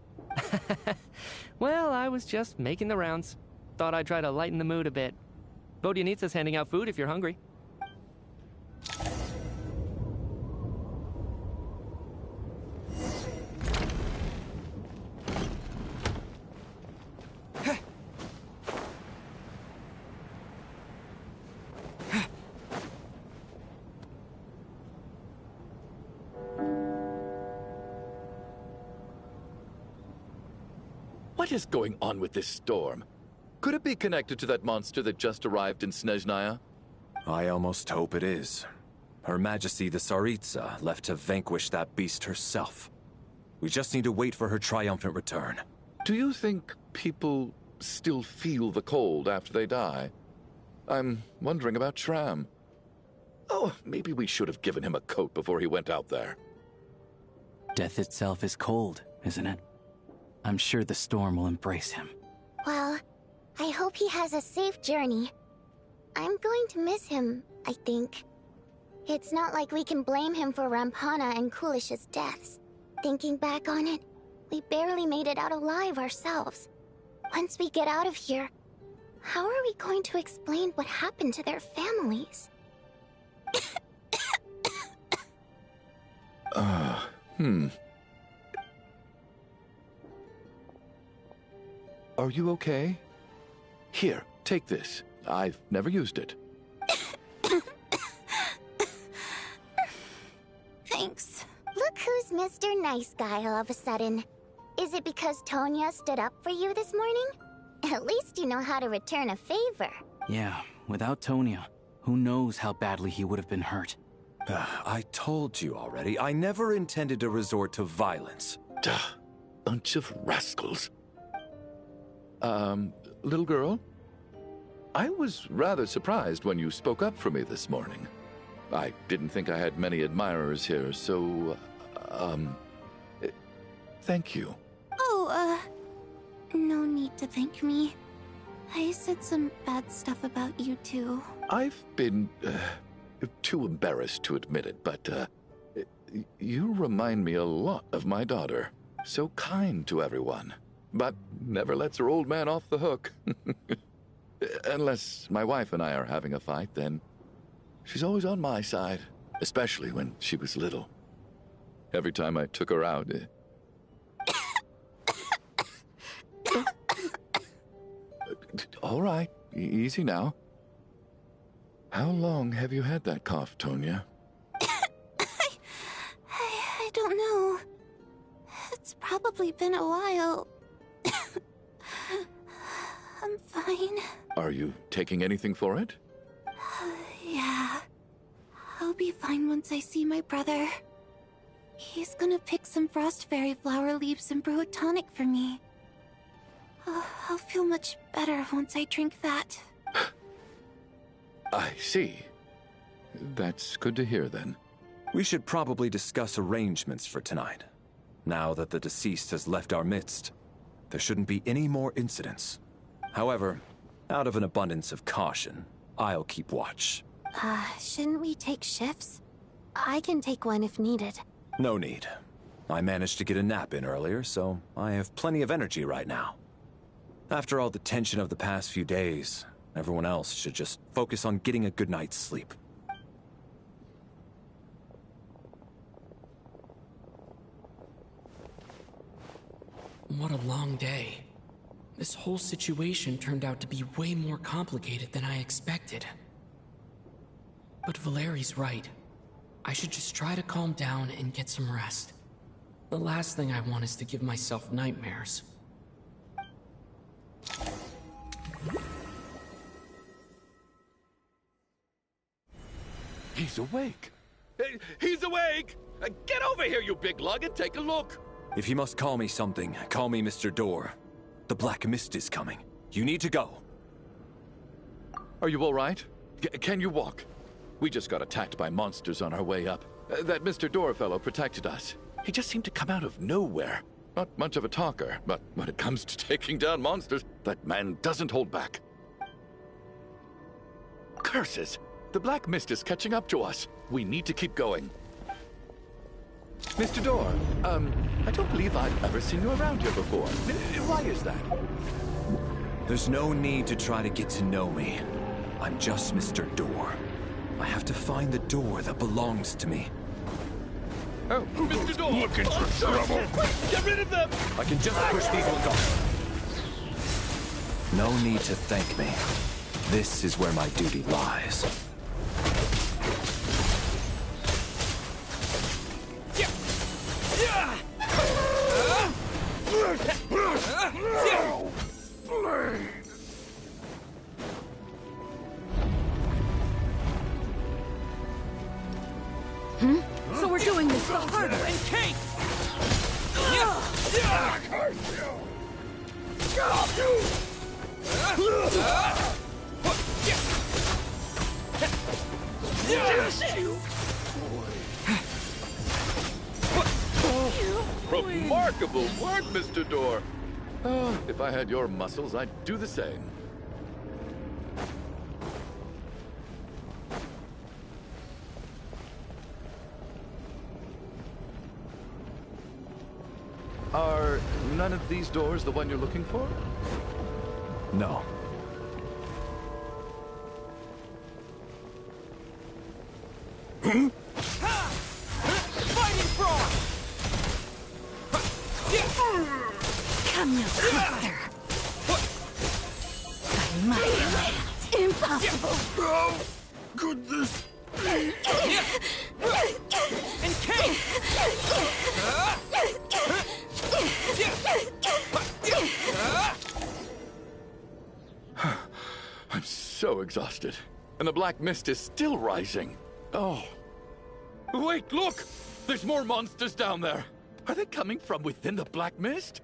Well, I was just making the rounds. Thought I'd try to lighten the mood a bit. Vodyanitsa's handing out food if you're hungry. What is going on with this storm? Could it be connected to that monster that just arrived in Snezhnaya? I almost hope it is. Her Majesty the Tsaritsa left to vanquish that beast herself. We just need to wait for her triumphant return. Do you think people still feel the cold after they die? I'm wondering about Shram. Oh, maybe we should have given him a coat before he went out there. Death itself is cold, isn't it? I'm sure the storm will embrace him. Well, I hope he has a safe journey. I'm going to miss him, I think. It's not like we can blame him for Rampana and Kulish's deaths. Thinking back on it, we barely made it out alive ourselves. Once we get out of here, how are we going to explain what happened to their families? Are you okay? Here, take this. I've never used it. Thanks. Look who's Mr. Nice Guy all of a sudden. Is it because Tonya stood up for you this morning? At least you know how to return a favor. Yeah, without Tonya, who knows how badly he would have been hurt. I told you already, I never intended to resort to violence. Duh, bunch of rascals. Little girl? I was rather surprised when you spoke up for me this morning. I didn't think I had many admirers here, so, thank you. Oh, no need to thank me. I said some bad stuff about you too. I've been, too embarrassed to admit it, but, you remind me a lot of my daughter. So kind to everyone, but never lets her old man off the hook. Unless my wife and I are having a fight, then she's always on my side, especially when she was little. Every time I took her out... All right, easy now. How long have you had that cough, Tonya? I don't know. It's probably been a while. I'm fine. Are you taking anything for it? Yeah. I'll be fine once I see my brother. He's gonna pick some frost fairy flower leaves and brew a tonic for me. I'll feel much better once I drink that. I see. That's good to hear, then. We should probably discuss arrangements for tonight. Now that the deceased has left our midst, there shouldn't be any more incidents. However, out of an abundance of caution, I'll keep watch. Shouldn't we take shifts? I can take one if needed. No need. I managed to get a nap in earlier, so I have plenty of energy right now. After all the tension of the past few days, everyone else should just focus on getting a good night's sleep. What a long day. This whole situation turned out to be way more complicated than I expected. But Valeri's right. I should just try to calm down and get some rest. The last thing I want is to give myself nightmares. He's awake. He's awake! Get over here, you big lug, and take a look. If you must call me something, call me Mr. Door. The Black Mist is coming. You need to go. Are you all right? Can you walk? We just got attacked by monsters on our way up. That Mr. Door fellow protected us. He just seemed to come out of nowhere. Not much of a talker, but when it comes to taking down monsters, that man doesn't hold back. Curses! The Black Mist is catching up to us. We need to keep going. Mr. Door, I don't believe I've ever seen you around here before. Why is that? There's no need to try to get to know me. I'm just Mr. Door. I have to find the door that belongs to me. Oh, Mr. Door! Looking for trouble! Quick, get rid of them! I can just push these ones off. No need to thank me. This is where my duty lies. So we're doing this the hard way. Kate! Remarkable work, Mr. Door. Oh, if I had your muscles, I'd do the same. Are none of these doors the one you're looking for? No. Fighting frog! Come no closer. By my hand. Impossible. How could this be? And Kate! I'm so exhausted. And the Black Mist is still rising. Oh. Wait, look! There's more monsters down there. Are they coming from within the Black Mist?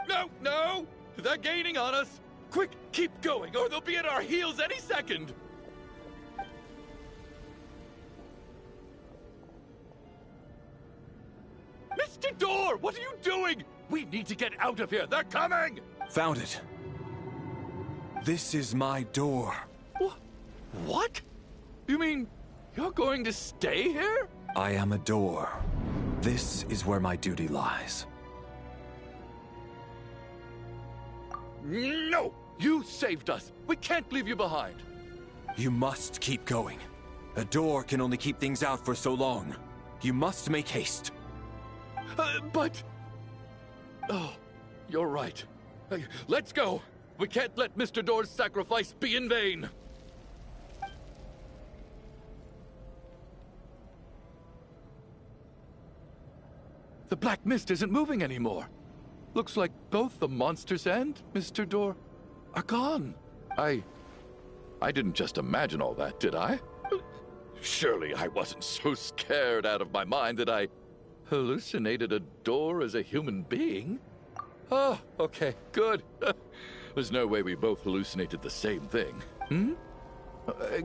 No, no! They're gaining on us! Quick, keep going, or they'll be at our heels any second! Mr. Door, what are you doing? We need to get out of here. They're coming! Found it. This is my door. What? You mean you're going to stay here? I am a door. This is where my duty lies. No! You saved us. We can't leave you behind. You must keep going. A door can only keep things out for so long. You must make haste. But... Oh, you're right. Let's go. We can't let Mr. Door's sacrifice be in vain. The Black Mist isn't moving anymore. Looks like both the monsters and Mr. Door are gone. I didn't just imagine all that, did I? Surely I wasn't so scared out of my mind that I hallucinated a door as a human being? Oh, okay, good. There's no way we both hallucinated the same thing.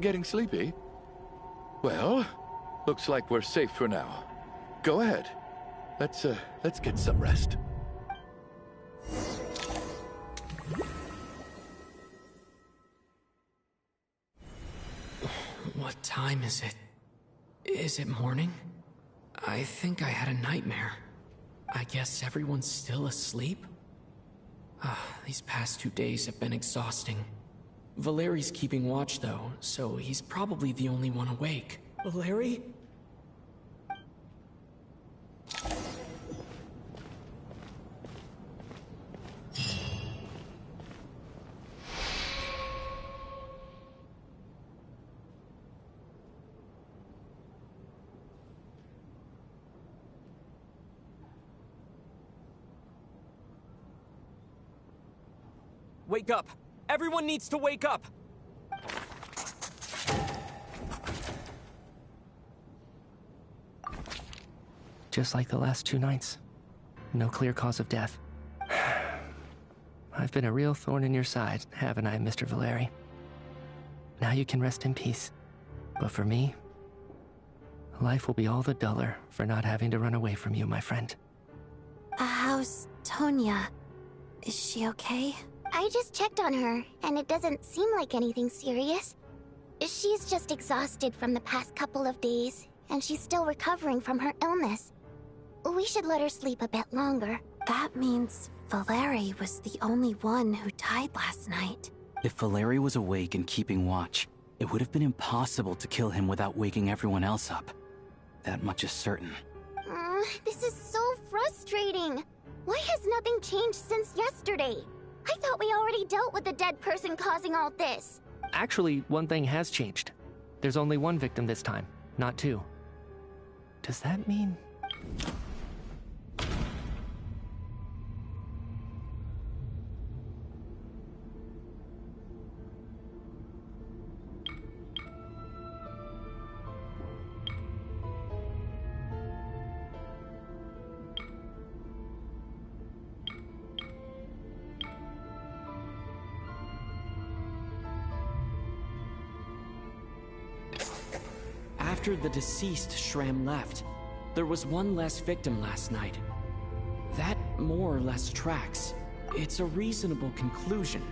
Getting sleepy? Well, looks like we're safe for now. Go ahead. Let's get some rest. What time is it? Is it morning? I think I had a nightmare. I guess everyone's still asleep? These past 2 days have been exhausting. Valeri's keeping watch though, so he's probably the only one awake. Valeri? Wake up! Everyone needs to wake up! Just like the last 2 nights. No clear cause of death. I've been a real thorn in your side, haven't I, Mr. Valeri? Now you can rest in peace. But for me, life will be all the duller for not having to run away from you, my friend. How's Tonya? Is she okay? I just checked on her, and it doesn't seem like anything serious. She's just exhausted from the past couple of days, and she's still recovering from her illness. We should let her sleep a bit longer. That means Valeri was the only one who died last night. If Valeri was awake and keeping watch, it would have been impossible to kill him without waking everyone else up. That much is certain. This is so frustrating. Why has nothing changed since yesterday? I thought we already dealt with the dead person causing all this. Actually, one thing has changed. There's only 1 victim this time, not 2. Does that mean... After the deceased Shram left, there was 1 less victim last night. That more or less tracks. It's a reasonable conclusion,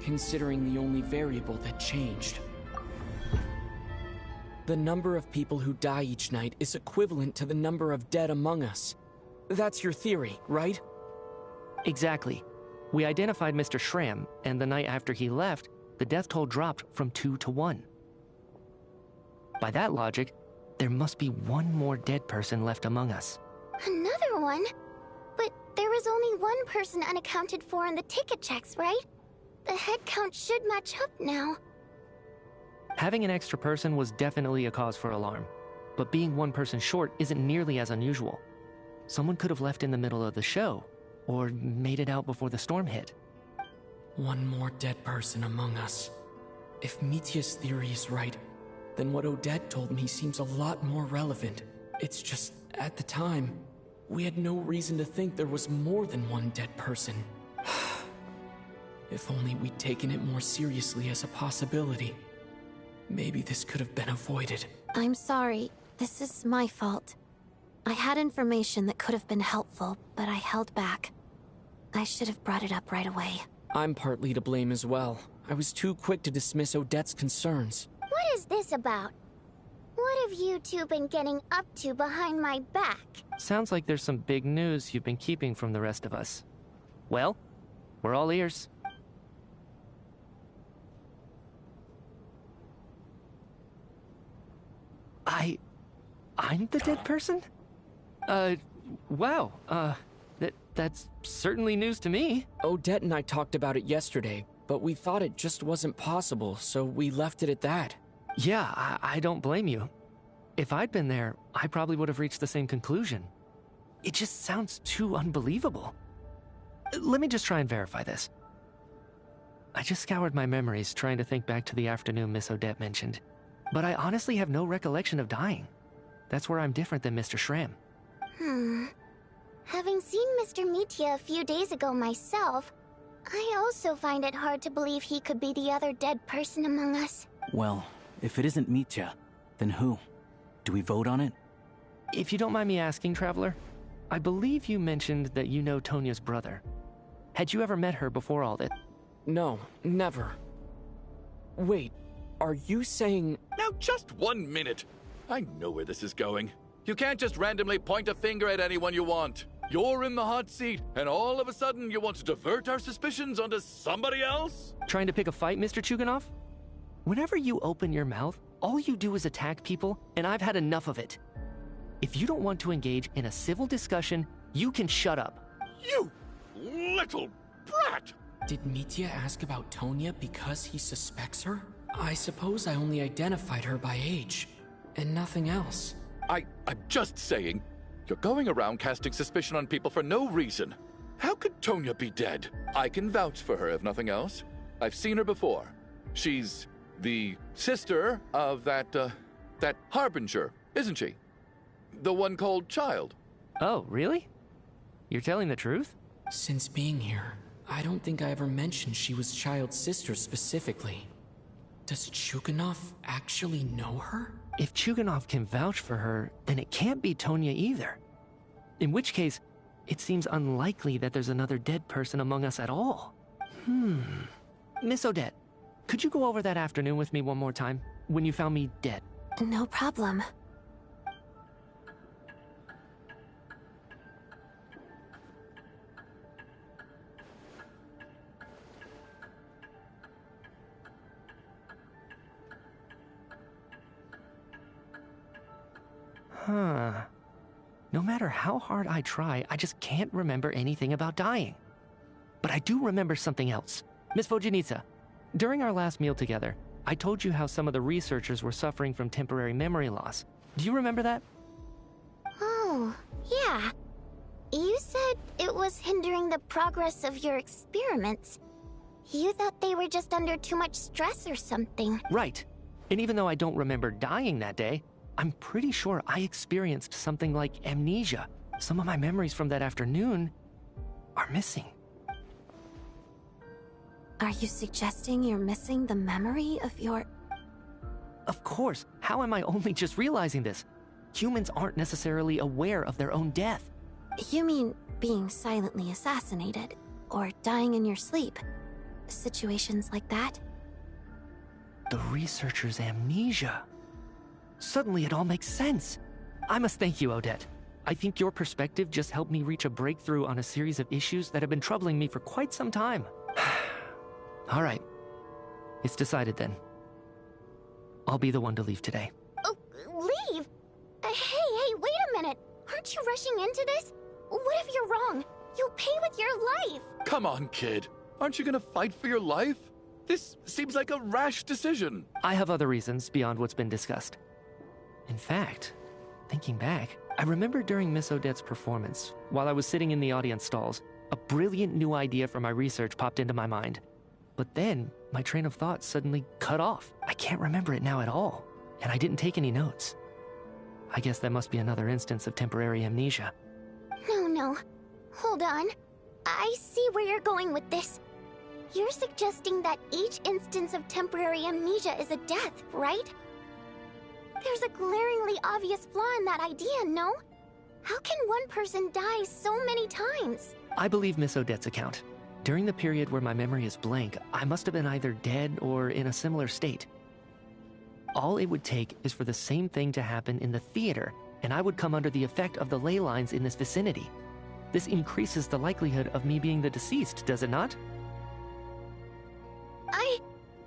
considering the only variable that changed. The number of people who die each night is equivalent to the number of dead among us. That's your theory, right? Exactly. We identified Mr. Shram, and the night after he left, the death toll dropped from 2 to 1. By that logic, there must be 1 more dead person left among us. Another one? But there was only 1 person unaccounted for in the ticket checks, right? The head count should match up now. Having an extra person was definitely a cause for alarm, but being 1 person short isn't nearly as unusual. Someone could have left in the middle of the show, or made it out before the storm hit. 1 more dead person among us. If Mitya's theory is right, then what Odette told me seems a lot more relevant. It's just, at the time, we had no reason to think there was more than 1 dead person. If only we'd taken it more seriously as a possibility. Maybe this could have been avoided. I'm sorry. This is my fault. I had information that could have been helpful, but I held back. I should have brought it up right away. I'm partly to blame as well. I was too quick to dismiss Odette's concerns. What is this about? What have you two been getting up to behind my back? Sounds like there's some big news you've been keeping from the rest of us. Well, we're all ears. I'm the dead person? Wow, that's certainly news to me. Odette and I talked about it yesterday, but we thought it just wasn't possible, so we left it at that. Yeah, I don't blame you. If I'd been there, I probably would have reached the same conclusion. It just sounds too unbelievable. Let me just try and verify this. I just scoured my memories trying to think back to the afternoon Miss Odette mentioned, but I honestly have no recollection of dying. That's where I'm different than Mr. Shram. Having seen Mr. Mitya a few days ago myself, I also find it hard to believe he could be the other dead person among us. Well, if it isn't Mitya, then who? Do we vote on it? If you don't mind me asking, Traveler, I believe you mentioned that you know Tonya's brother. Had you ever met her before all this? No, never. Wait, are you saying... Now just 1 minute. I know where this is going. You can't just randomly point a finger at anyone you want. You're in the hot seat, and all of a sudden you want to divert our suspicions onto somebody else? Trying to pick a fight, Mr. Chuganov? Whenever you open your mouth, all you do is attack people, and I've had enough of it. If you don't want to engage in a civil discussion, you can shut up. You little brat! Did Mitya ask about Tonya because he suspects her? I suppose I only identified her by age, and nothing else. I'm just saying, you're going around casting suspicion on people for no reason. How could Tonya be dead? I can vouch for her if nothing else. I've seen her before. She's the sister of that Harbinger, isn't she? The one called Child. Oh, really? You're telling the truth? Since being here, I don't think I ever mentioned she was Child's sister specifically. Does Chuganov actually know her? If Chuganov can vouch for her, then it can't be Tonya either. In which case, it seems unlikely that there's another dead person among us at all. Miss Odette, could you go over that afternoon with me one more time, when you found me dead? No problem. No matter how hard I try, I just can't remember anything about dying. But I do remember something else. Miss Vojanitsa, during our last meal together, I told you how some of the researchers were suffering from temporary memory loss. Do you remember that? Oh, yeah. You said it was hindering the progress of your experiments. You thought they were just under too much stress or something. Right. And even though I don't remember dying that day, I'm pretty sure I experienced something like amnesia. Some of my memories from that afternoon are missing. Are you suggesting you're missing the memory of your... Of course. How am I only just realizing this? Humans aren't necessarily aware of their own death. You mean being silently assassinated, or dying in your sleep? Situations like that? The researcher's amnesia. Suddenly it all makes sense. I must thank you, Odette. I think your perspective just helped me reach a breakthrough on a series of issues that have been troubling me for quite some time. All right. It's decided then. I'll be the one to leave today. Oh, leave? Hey, wait a minute. Aren't you rushing into this? What if you're wrong? You'll pay with your life. Come on, kid. Aren't you gonna fight for your life? This seems like a rash decision. I have other reasons beyond what's been discussed. In fact, thinking back, I remember during Miss Odette's performance, while I was sitting in the audience stalls, a brilliant new idea for my research popped into my mind. But then, my train of thought suddenly cut off. I can't remember it now at all, and I didn't take any notes. I guess that must be another instance of temporary amnesia. No. Hold on. I see where you're going with this. You're suggesting that each instance of temporary amnesia is a death, right? There's a glaringly obvious flaw in that idea, no? How can one person die so many times? I believe Miss Odette's account. During the period where my memory is blank, I must have been either dead or in a similar state. All it would take is for the same thing to happen in the theater, and I would come under the effect of the ley lines in this vicinity. This increases the likelihood of me being the deceased, does it not?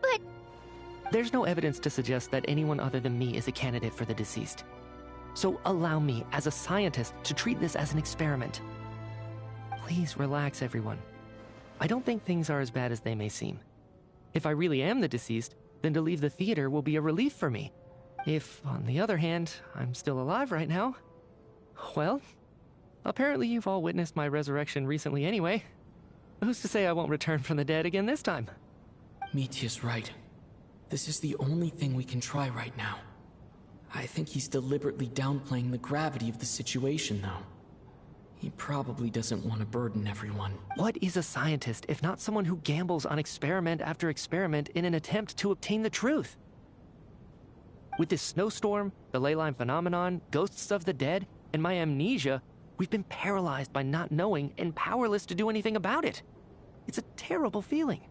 But... There's no evidence to suggest that anyone other than me is a candidate for the deceased. So allow me, as a scientist, to treat this as an experiment. Please relax, everyone. I don't think things are as bad as they may seem. If I really am the deceased, then to leave the theater will be a relief for me. If, on the other hand, I'm still alive right now, well, apparently you've all witnessed my resurrection recently anyway. Who's to say I won't return from the dead again this time? Mitya's right. This is the only thing we can try right now. I think he's deliberately downplaying the gravity of the situation, though. He probably doesn't want to burden everyone. What is a scientist if not someone who gambles on experiment after experiment in an attempt to obtain the truth? With this snowstorm, the ley line phenomenon, ghosts of the dead, and my amnesia, we've been paralyzed by not knowing and powerless to do anything about it. It's a terrible feeling.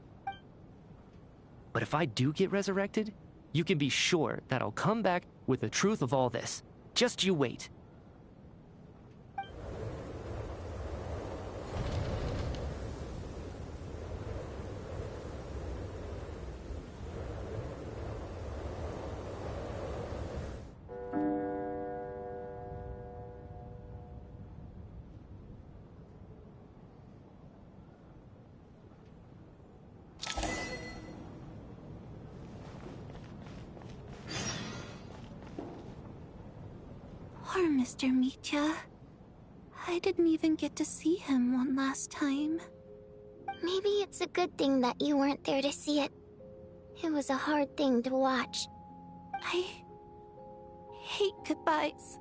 But if I do get resurrected, you can be sure that I'll come back with the truth of all this. Just you wait. Poor Mr. Mitya. I didn't even get to see him one last time. Maybe it's a good thing that you weren't there to see it. It was a hard thing to watch. I hate goodbyes.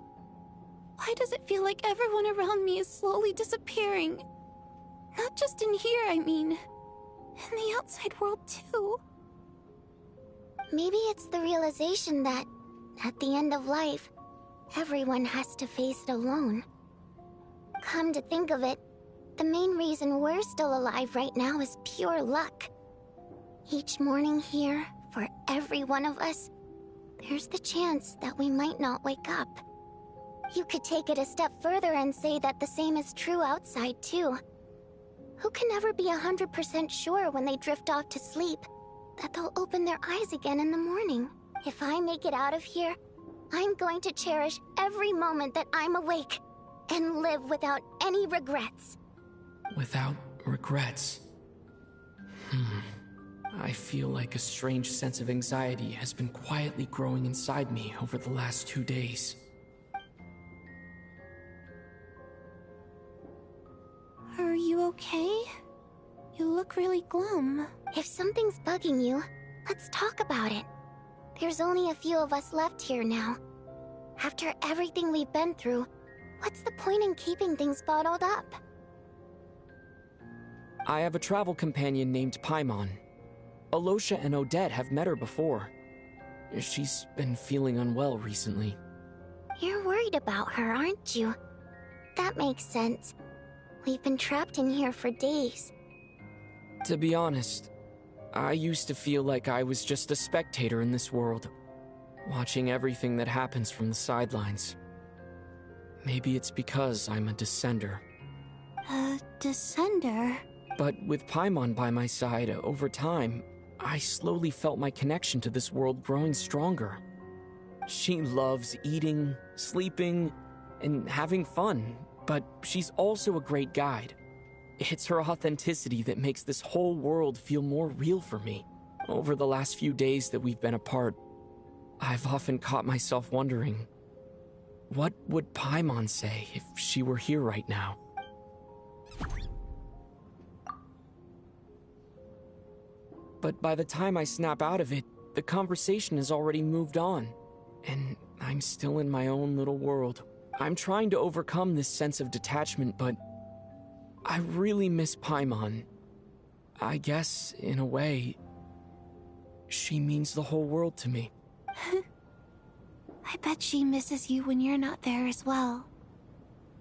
Why does it feel like everyone around me is slowly disappearing? Not just in here, I mean. In the outside world, too. Maybe it's the realization that, at the end of life, everyone has to face it alone. Come to think of it, the main reason we're still alive right now is pure luck. Each morning here, for every one of us, there's the chance that we might not wake up. You could take it a step further and say that the same is true outside, too. Who can never be 100% sure when they drift off to sleep that they'll open their eyes again in the morning? If I make it out of here, I'm going to cherish every moment that I'm awake and live without any regrets. Without regrets? I feel like a strange sense of anxiety has been quietly growing inside me over the last 2 days. Are you okay? You look really glum. If something's bugging you, let's talk about it. There's only a few of us left here now. After everything we've been through, what's the point in keeping things bottled up? I have a travel companion named Paimon. Alosha and Odette have met her before. She's been feeling unwell recently. You're worried about her, aren't you? That makes sense. We've been trapped in here for days. To be honest, I used to feel like I was just a spectator in this world, watching everything that happens from the sidelines. Maybe it's because I'm a descender. A descender? But with Paimon by my side, over time, I slowly felt my connection to this world growing stronger. She loves eating, sleeping, and having fun, but she's also a great guide. It's her authenticity that makes this whole world feel more real for me. Over the last few days that we've been apart, I've often caught myself wondering, what would Paimon say if she were here right now? But by the time I snap out of it, the conversation has already moved on, and I'm still in my own little world. I'm trying to overcome this sense of detachment, but I really miss Paimon. I guess, in a way, she means the whole world to me. I bet she misses you when you're not there as well.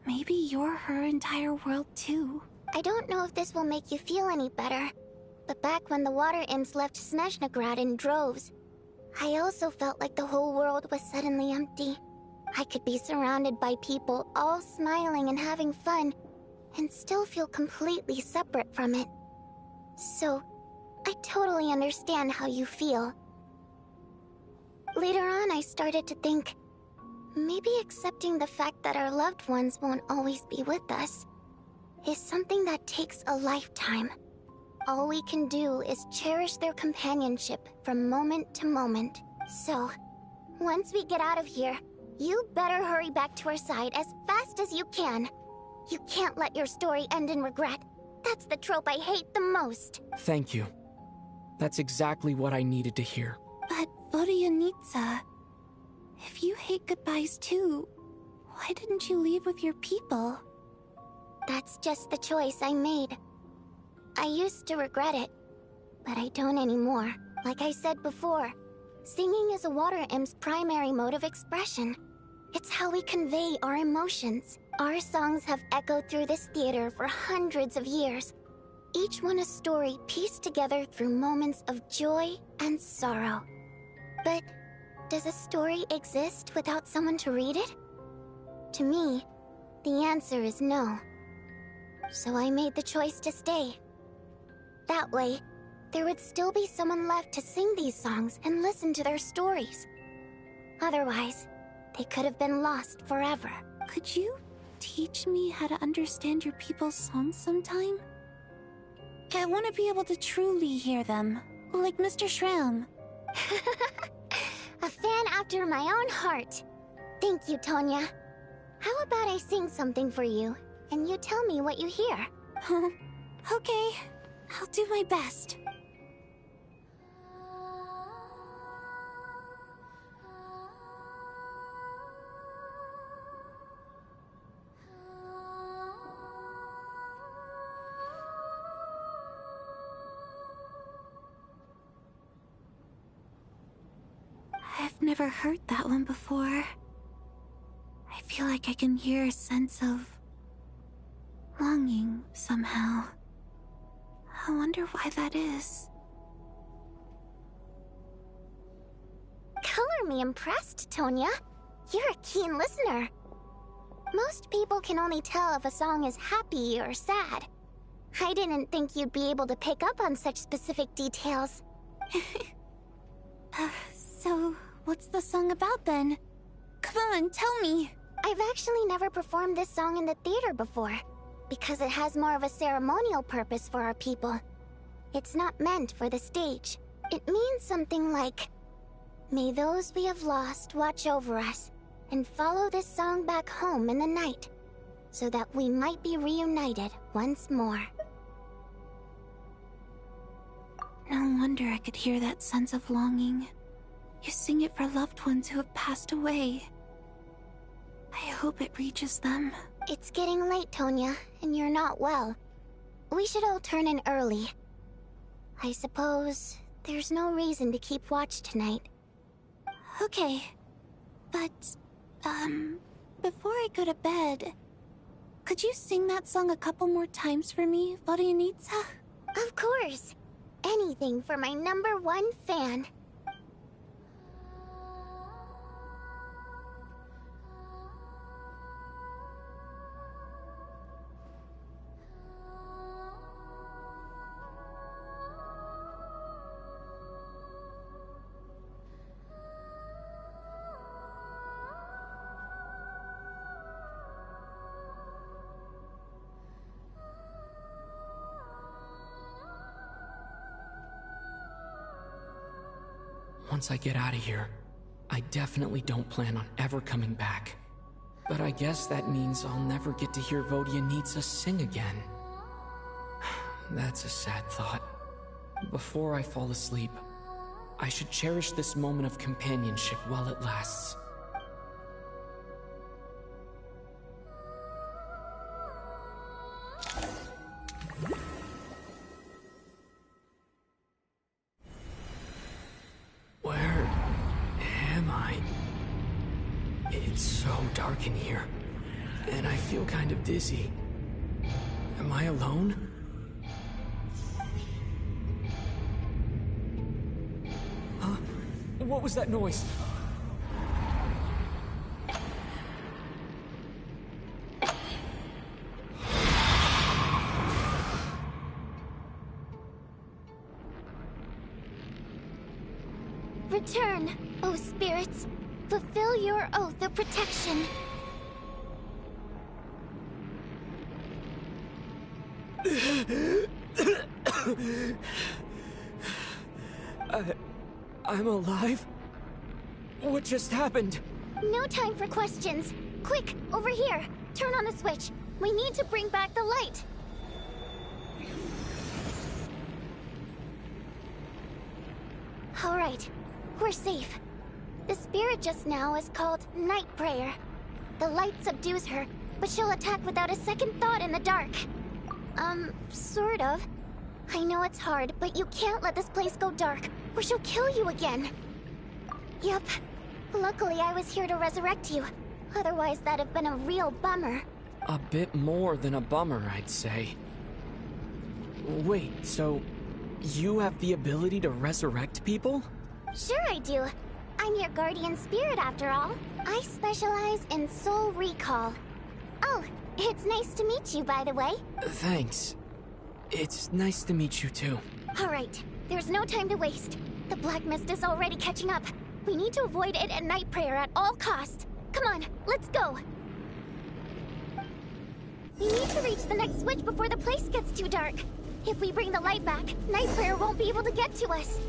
Maybe you're her entire world too. I don't know if this will make you feel any better, but back when the water imps left Snezhnograd in droves, I also felt like the whole world was suddenly empty. I could be surrounded by people all smiling and having fun, and still feel completely separate from it. So, I totally understand how you feel. Later on, I started to think, maybe accepting the fact that our loved ones won't always be with us is something that takes a lifetime. All we can do is cherish their companionship from moment to moment. So, once we get out of here, you better hurry back to our side as fast as you can. You can't let your story end in regret. That's the trope I hate the most. Thank you. That's exactly what I needed to hear. But Vodyanitsa, if you hate goodbyes too, why didn't you leave with your people? That's just the choice I made. I used to regret it, but I don't anymore. Like I said before, singing is a water imp's primary mode of expression. It's how we convey our emotions. Our songs have echoed through this theater for hundreds of years, each one a story pieced together through moments of joy and sorrow. But does a story exist without someone to read it? To me, the answer is no. So I made the choice to stay. That way, there would still be someone left to sing these songs and listen to their stories. Otherwise, they could have been lost forever. Could you teach me how to understand your people's songs sometime? I want to be able to truly hear them, like Mr. Shram. A fan after my own heart. Thank you, Tonya. How about I sing something for you, and you tell me what you hear? Okay, I'll do my best. I've never heard that one before. I feel like I can hear a sense of longing somehow. I wonder why that is. Color me impressed, Tonya. You're a keen listener. Most people can only tell if a song is happy or sad. I didn't think you'd be able to pick up on such specific details. So, what's the song about then? Come on, tell me! I've actually never performed this song in the theater before, because it has more of a ceremonial purpose for our people. It's not meant for the stage. It means something like, "May those we have lost watch over us, and follow this song back home in the night, so that we might be reunited once more." No wonder I could hear that sense of longing. You sing it for loved ones who have passed away. I hope it reaches them. It's getting late, Tonya, and you're not well. We should all turn in early. I suppose there's no reason to keep watch tonight. Okay. But, before I go to bed, could you sing that song a couple more times for me, Vodianitsa? Of course. Anything for my #1 fan. Once I get out of here, I definitely don't plan on ever coming back. But I guess that means I'll never get to hear Vodianitsa sing again. That's a sad thought. Before I fall asleep, I should cherish this moment of companionship while it lasts. Where am I? It's so dark in here, and I feel kind of dizzy. Am I alone? Huh? What was that noise? Return, O spirits. Fulfill your oath of protection. I'm alive? What just happened? No time for questions. Quick, over here. Turn on the switch. We need to bring back the light. All right, we're safe. The spirit just now is called Night Prayer. The light subdues her, but she'll attack without a second thought in the dark. Sort of. I know it's hard, but you can't let this place go dark, or she'll kill you again. Yep. Luckily, I was here to resurrect you. Otherwise, that'd have been a real bummer. A bit more than a bummer, I'd say. Wait, so you have the ability to resurrect people? Sure I do. I'm your guardian spirit after all. I specialize in soul recall. Oh, it's nice to meet you, by the way. Thanks. It's nice to meet you too. All right, there's no time to waste. The black mist is already catching up. We need to avoid it at Night Prayer at all costs. Come on, let's go. We need to reach the next switch before the place gets too dark. If we bring the light back, Night Prayer won't be able to get to us.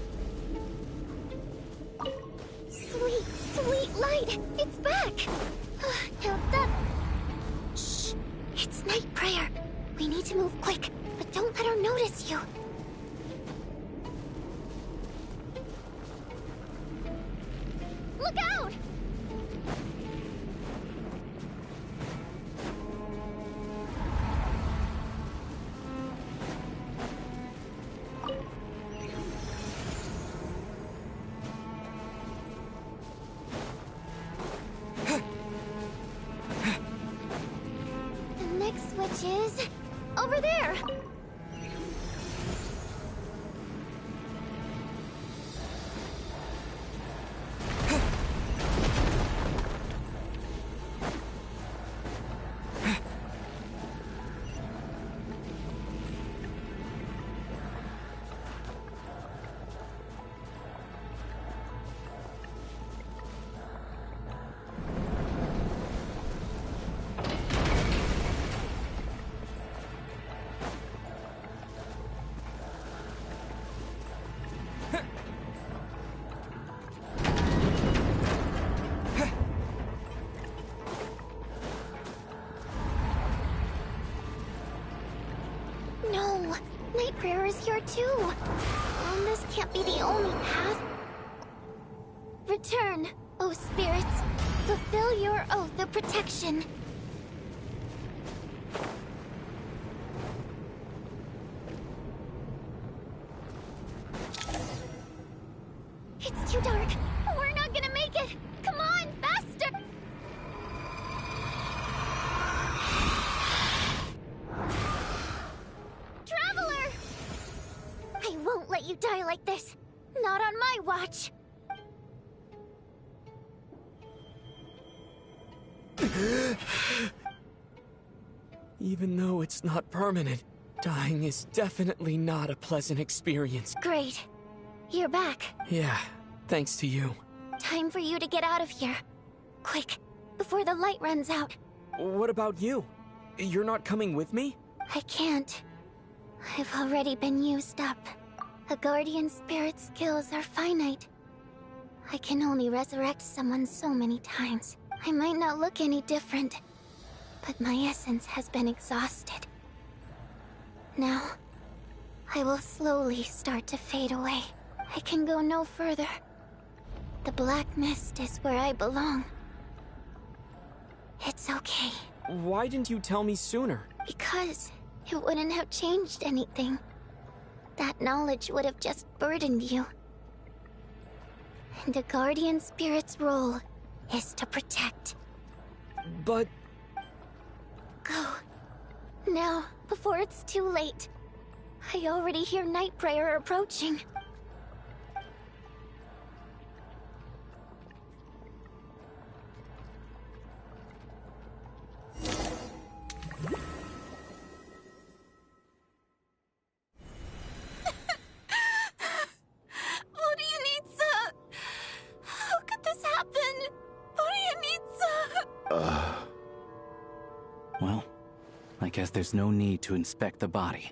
Sweet, sweet light! It's back! Now that's... Shh! It's Night Prayer. We need to move quick, but don't let her notice you. Look out! not be the only path. Return, O spirits. Fulfill your oath of protection. It's too dark. We're not gonna make it. Come on, faster! Traveler! I won't let you die like this. Not on my watch. Even though it's not permanent, dying is definitely not a pleasant experience. Great. You're back. Yeah, thanks to you. Time for you to get out of here. Quick, before the light runs out. What about you? You're not coming with me? I can't. I've already been used up. A guardian spirit's skills are finite. I can only resurrect someone so many times. I might not look any different, but my essence has been exhausted. Now, I will slowly start to fade away. I can go no further. The black mist is where I belong. It's okay. Why didn't you tell me sooner? Because it wouldn't have changed anything. That knowledge would have just burdened you. And a guardian spirit's role is to protect. But... Go. Now, before it's too late. I already hear Night Prayer approaching. What do you need, sir? How could this happen? What do you need, sir? Well, I guess there's no need to inspect the body.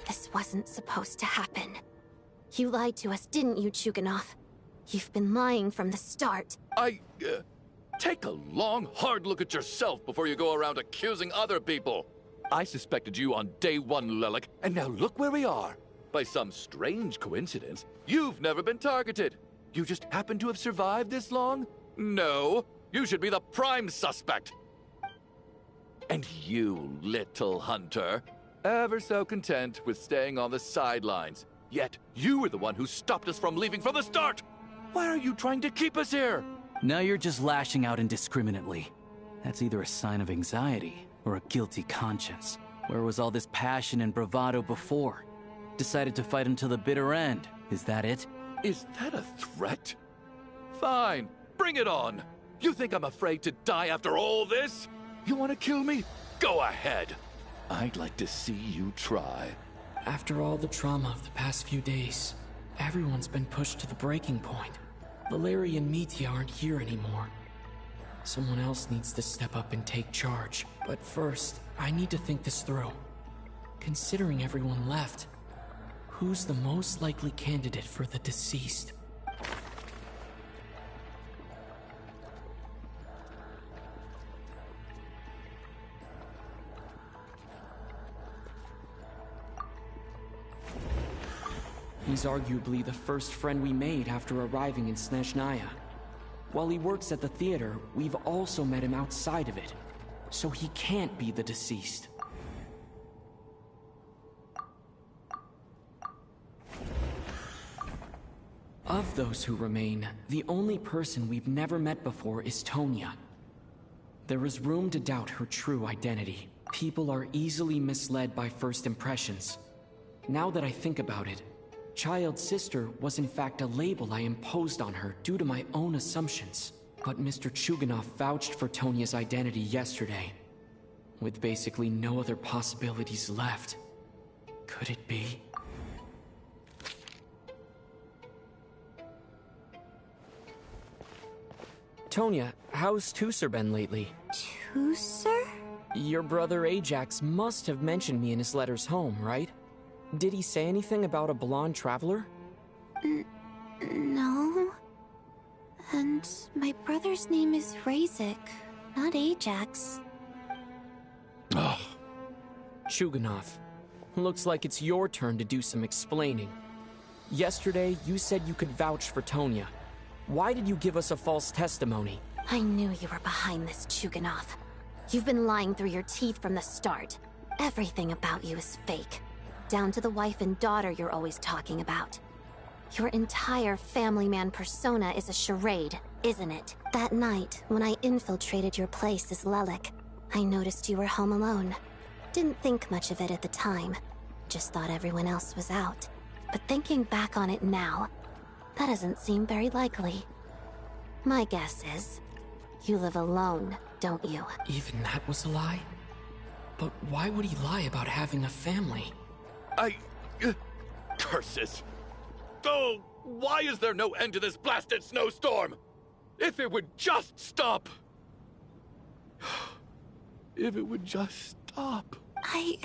This wasn't supposed to happen. You lied to us, didn't you, Chuganov? You've been lying from the start. Take a long, hard look at yourself before you go around accusing other people. I suspected you on day one, Lelik, and now look where we are. By some strange coincidence, you've never been targeted. You just happen to have survived this long? No, you should be the prime suspect. And you, little hunter, ever so content with staying on the sidelines. Yet, you were the one who stopped us from leaving from the start! Why are you trying to keep us here? Now you're just lashing out indiscriminately. That's either a sign of anxiety or a guilty conscience. Where was all this passion and bravado before? Decided to fight until the bitter end. Is that it? Is that a threat? Fine, bring it on. You think I'm afraid to die after all this? You want to kill me? Go ahead. I'd like to see you try. After all the trauma of the past few days, everyone's been pushed to the breaking point. Valeri and Mitya aren't here anymore. Someone else needs to step up and take charge. But first, I need to think this through. Considering everyone left, who's the most likely candidate for the deceased? He's arguably the first friend we made after arriving in Snezhnaya. While he works at the theater, we've also met him outside of it. So he can't be the deceased. Of those who remain, the only person we've never met before is Tonya. There is room to doubt her true identity. People are easily misled by first impressions. Now that I think about it, Child Sister was in fact a label I imposed on her due to my own assumptions. But Mr. Chuganov vouched for Tonya's identity yesterday. With basically no other possibilities left. Could it be? Tonya, how's Tusser been lately? Tusser? Your brother Ajax must have mentioned me in his letters home, right? Did he say anything about a blonde traveler? No. And my brother's name is Razik, not Ajax. Ugh. Chuganov, looks like it's your turn to do some explaining. Yesterday, you said you could vouch for Tonya. Why did you give us a false testimony? I knew you were behind this, Chuganov. You've been lying through your teeth from the start. Everything about you is fake. Down to the wife and daughter you're always talking about. Your entire family man persona is a charade, isn't it? That night, when I infiltrated your place as Lelik, I noticed you were home alone. Didn't think much of it at the time. Just thought everyone else was out. But thinking back on it now, that doesn't seem very likely. My guess is, you live alone, don't you? Even that was a lie? But why would he lie about having a family? Curses! Oh, why is there no end to this blasted snowstorm? If it would just stop! If it would just stop. I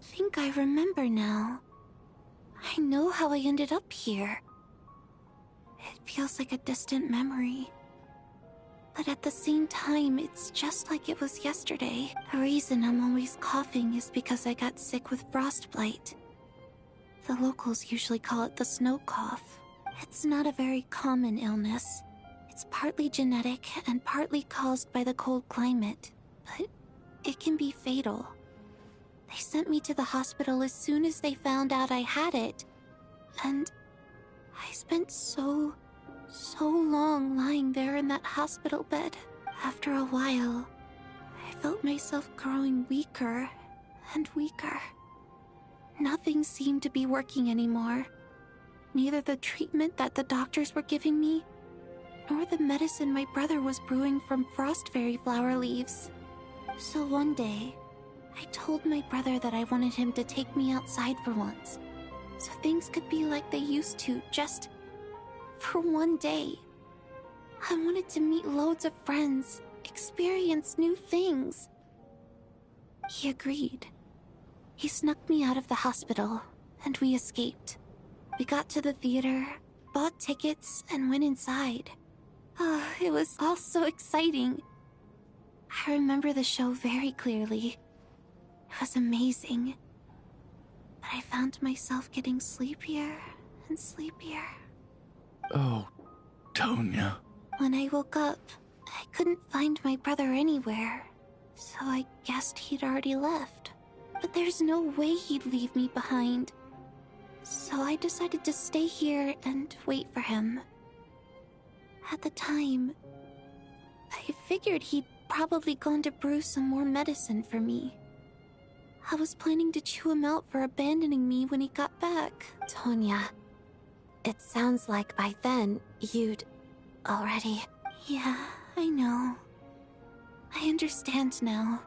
think I remember now. I know how I ended up here. It feels like a distant memory. But at the same time, it's just like it was yesterday. The reason I'm always coughing is because I got sick with frostbite. The locals usually call it the snow cough. It's not a very common illness. It's partly genetic and partly caused by the cold climate, but it can be fatal. They sent me to the hospital as soon as they found out I had it. And I spent so long lying there in that hospital bed. After a while, I felt myself growing weaker and weaker. Nothing seemed to be working anymore. Neither the treatment that the doctors were giving me, nor the medicine my brother was brewing from frost fairy flower leaves. So one day, I told my brother that I wanted him to take me outside for once, so things could be like they used to, just for one day. I wanted to meet loads of friends, experience new things. He agreed. He snuck me out of the hospital, and we escaped. We got to the theater, bought tickets, and went inside. Oh, it was all so exciting. I remember the show very clearly. It was amazing. But I found myself getting sleepier and sleepier. Oh, Tonya. When I woke up, I couldn't find my brother anywhere, so I guessed he'd already left. But there's no way he'd leave me behind. So I decided to stay here and wait for him. At the time, I figured he'd probably gone to brew some more medicine for me. I was planning to chew him out for abandoning me when he got back. Tonya, it sounds like by then, you'd already... Yeah, I know. I understand now.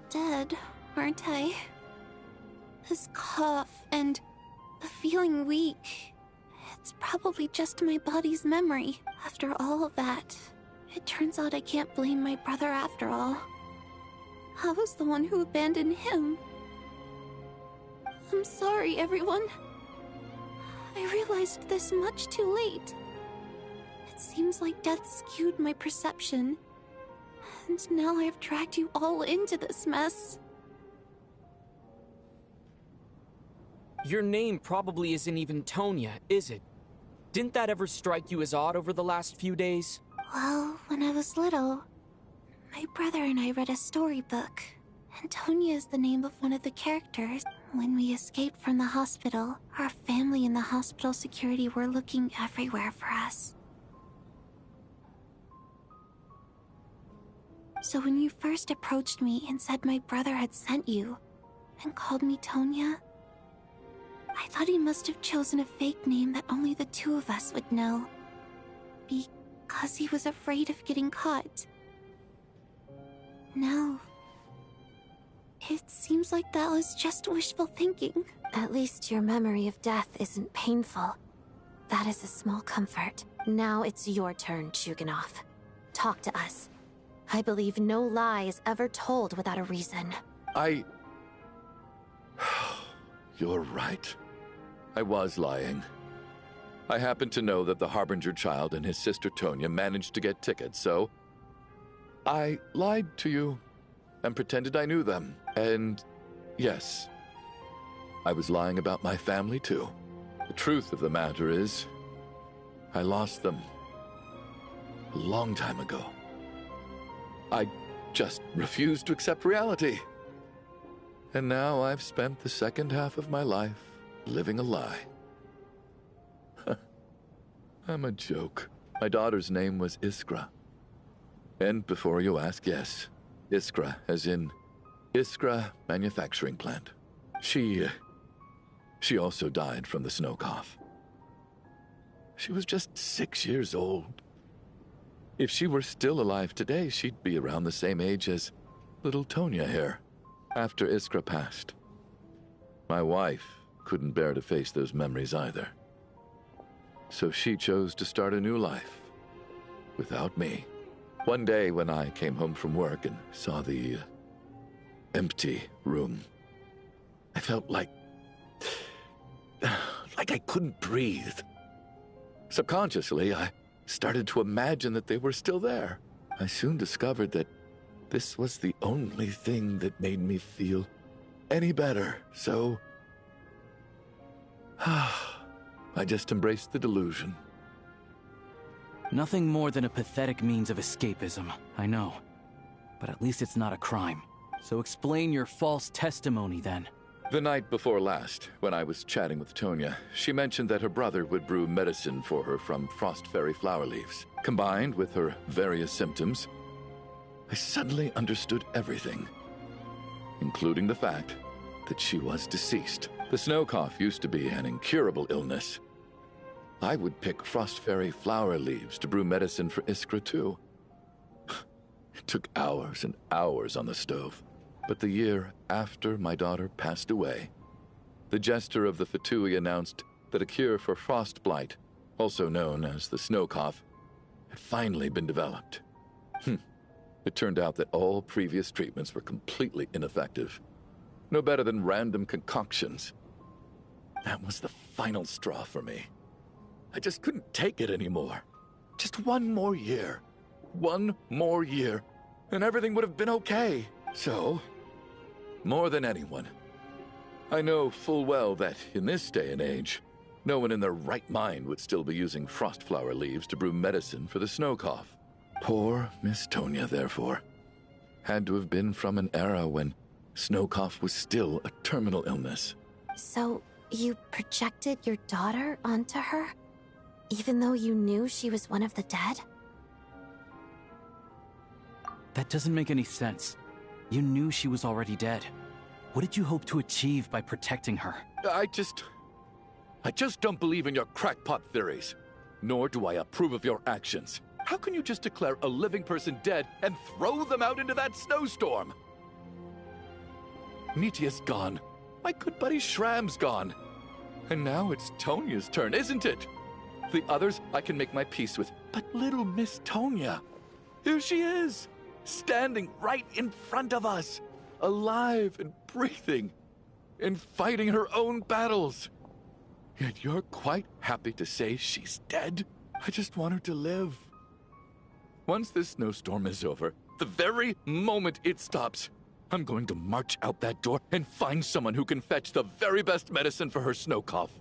Dead, aren't I? This cough and the feeling weak, it's probably just my body's memory. After all of that, it turns out I can't blame my brother after all. I was the one who abandoned him. I'm sorry, everyone. I realized this much too late. It seems like death skewed my perception. And now I've dragged you all into this mess. Your name probably isn't even Tonya, is it? Didn't that ever strike you as odd over the last few days? Well, when I was little, my brother and I read a storybook, and Tonya is the name of one of the characters. When we escaped from the hospital, our family and the hospital security were looking everywhere for us. So when you first approached me and said my brother had sent you, and called me Tonya, I thought he must have chosen a fake name that only the two of us would know. Because he was afraid of getting caught. Now, it seems like that was just wishful thinking. At least your memory of death isn't painful. That is a small comfort. Now it's your turn, Chuganov. talk to us. I believe no lie is ever told without a reason. You're right. I was lying. I happen to know that the Harbinger child and his sister Tonya managed to get tickets, so I lied to you and pretended I knew them. And yes, I was lying about my family too. The truth of the matter is, I lost them a long time ago. I just refused to accept reality. And now I've spent the second half of my life living a lie. I'm a joke. My daughter's name was Iskra. And before you ask, yes, Iskra, as in Iskra Manufacturing Plant. She also died from the snow cough. She was just 6 years old. If she were still alive today, she'd be around the same age as little Tonya here, after Iskra passed. My wife couldn't bear to face those memories either. So she chose to start a new life, without me. One day when I came home from work and saw the empty room, I felt like I couldn't breathe. Subconsciously, I started to imagine that they were still there. I soon discovered that this was the only thing that made me feel any better, so I just embraced the delusion. Nothing more than a pathetic means of escapism, I know. But at least it's not a crime. So explain your false testimony then. The night before last, when I was chatting with Tonya, she mentioned that her brother would brew medicine for her from frost fairy flower leaves. Combined with her various symptoms, I suddenly understood everything, including the fact that she was deceased. The snow cough used to be an incurable illness. I would pick frost fairy flower leaves to brew medicine for Iskra too. It took hours and hours on the stove. But the year after my daughter passed away, the jester of the Fatui announced that a cure for frost blight, also known as the snow cough, had finally been developed. It turned out that all previous treatments were completely ineffective. No better than random concoctions. That was the final straw for me. I just couldn't take it anymore. Just one more year. One more year, and everything would have been okay. So, more than anyone, I know full well that in this day and age, no one in their right mind would still be using frost flower leaves to brew medicine for the snow cough. Poor Miss Tonya, therefore, had to have been from an era when snow cough was still a terminal illness. So, you projected your daughter onto her? Even though you knew she was one of the dead? That doesn't make any sense. You knew she was already dead. What did you hope to achieve by protecting her? I just don't believe in your crackpot theories. Nor do I approve of your actions. How can you just declare a living person dead and throw them out into that snowstorm? Nitia's gone. My good buddy Shram's gone. And now it's Tonya's turn, isn't it? The others I can make my peace with. But little Miss Tonya, here she is, standing right in front of us, alive and breathing, and fighting her own battles. Yet you're quite happy to say she's dead? I just want her to live. Once this snowstorm is over, the very moment it stops, I'm going to march out that door and find someone who can fetch the very best medicine for her snow cough.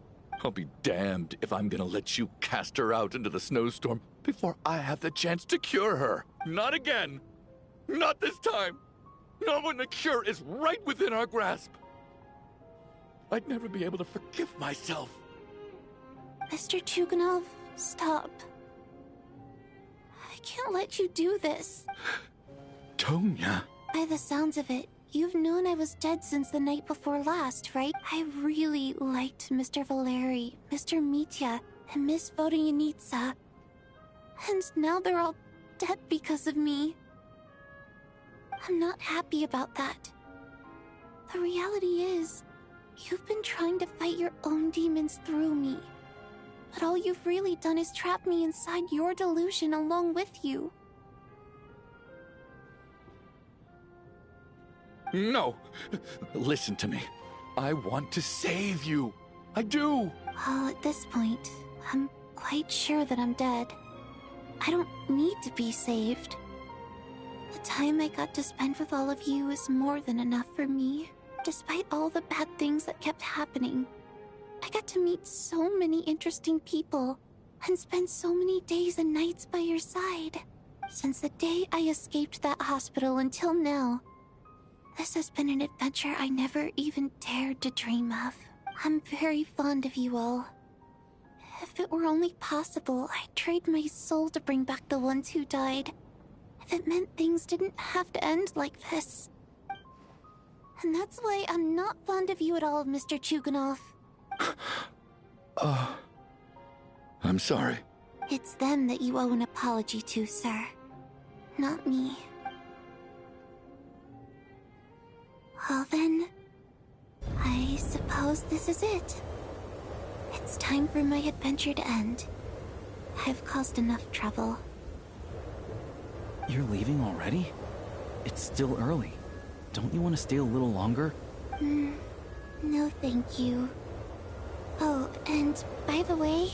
I'll be damned if I'm gonna let you cast her out into the snowstorm before I have the chance to cure her. Not again. Not this time. Not when the cure is right within our grasp. I'd never be able to forgive myself. Mr. Chuganov, stop. I can't let you do this. Tonya. By the sounds of it, you've known I was dead since the night before last, right? I really liked Mr. Valeri, Mr. Mitya, and Miss Vodyanitsa. And now they're all dead because of me. I'm not happy about that. The reality is, you've been trying to fight your own demons through me. But all you've really done is trap me inside your delusion along with you. No! Listen to me. I want to save you. I do! Well, at this point, I'm quite sure that I'm dead. I don't need to be saved. The time I got to spend with all of you is more than enough for me. Despite all the bad things that kept happening, I got to meet so many interesting people and spend so many days and nights by your side. Since the day I escaped that hospital until now, this has been an adventure I never even dared to dream of. I'm very fond of you all. If it were only possible, I'd trade my soul to bring back the ones who died. If it meant things didn't have to end like this. And that's why I'm not fond of you at all, Mr. Chuganov. I'm sorry. It's them that you owe an apology to, sir. Not me. Well then, I suppose this is it. It's time for my adventure to end. I've caused enough trouble. You're leaving already? It's still early. Don't you want to stay a little longer? No thank you. Oh, and by the way,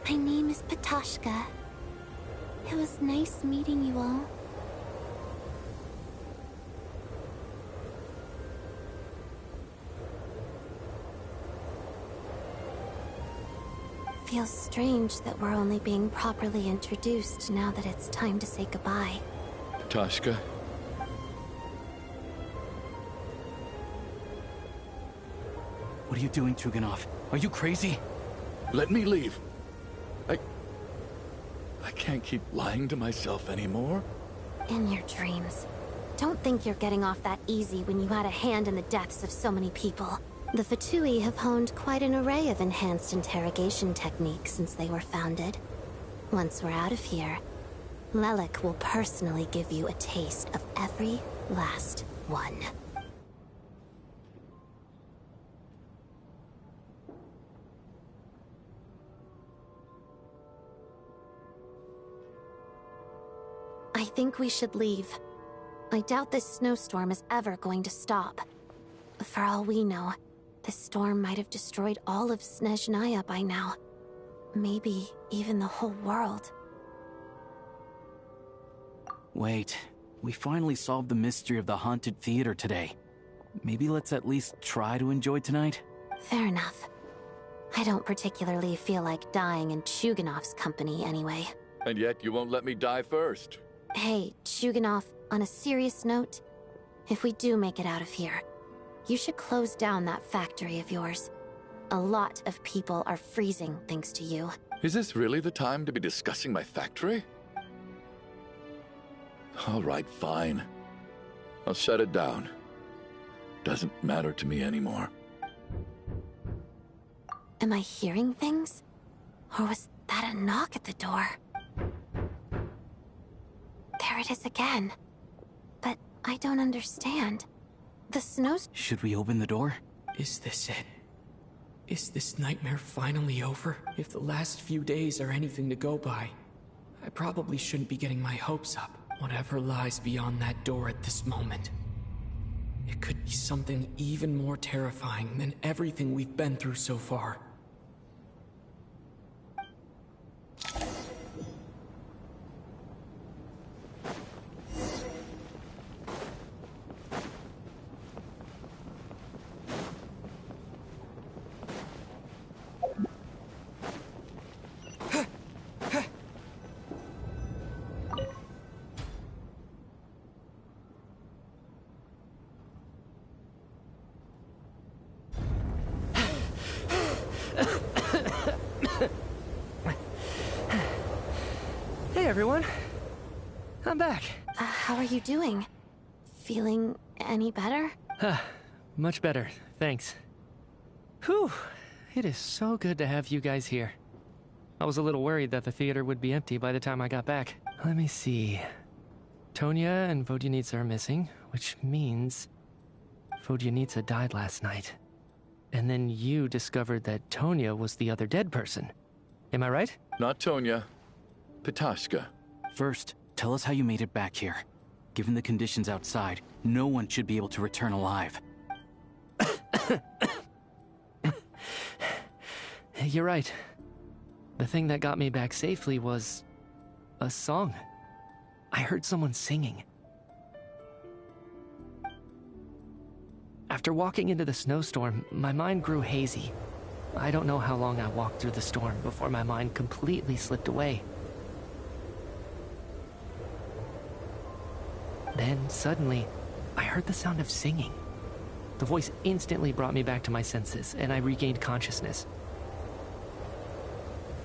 my name is Patashka. It was nice meeting you all. Feels strange that we're only being properly introduced now that it's time to say goodbye. Tashka. What are you doing, Chuganov? Are you crazy? Let me leave. I can't keep lying to myself anymore. In your dreams. Don't think you're getting off that easy when you had a hand in the deaths of so many people. The Fatui have honed quite an array of enhanced interrogation techniques since they were founded. Once we're out of here, Lelik will personally give you a taste of every last one. I think we should leave. I doubt this snowstorm is ever going to stop. For all we know, this storm might have destroyed all of Snezhnaya by now. Maybe even the whole world. Wait, we finally solved the mystery of the haunted theater today. Maybe let's at least try to enjoy tonight? Fair enough. I don't particularly feel like dying in Chuganov's company anyway. And yet you won't let me die first. Hey, Chuganov, on a serious note, if we do make it out of here, you should close down that factory of yours. A lot of people are freezing thanks to you. Is this really the time to be discussing my factory? All right, fine. I'll shut it down. Doesn't matter to me anymore. Am I hearing things? Or was that a knock at the door? There it is again. But I don't understand. The snow's... Should we open the door? Is this it? Is this nightmare finally over? If the last few days are anything to go by, I probably shouldn't be getting my hopes up. Whatever lies beyond that door at this moment. It could be something even more terrifying than everything we've been through so far. Hey everyone, I'm back. How are you doing? Feeling any better? Much better, thanks. Whew, it is so good to have you guys here. I was a little worried that the theater would be empty by the time I got back. Let me see. Tonya and Vodyanitsa are missing, which means Vodyanitsa died last night. And then you discovered that Tonya was the other dead person. Am I right? Not Tonya. Patashka. First, tell us how you made it back here. given the conditions outside, no one should be able to return alive. You're right. The thing that got me back safely was a song. I heard someone singing. After walking into the snowstorm, my mind grew hazy. I don't know how long I walked through the storm before my mind completely slipped away. Then, suddenly, I heard the sound of singing. The voice instantly brought me back to my senses, and I regained consciousness.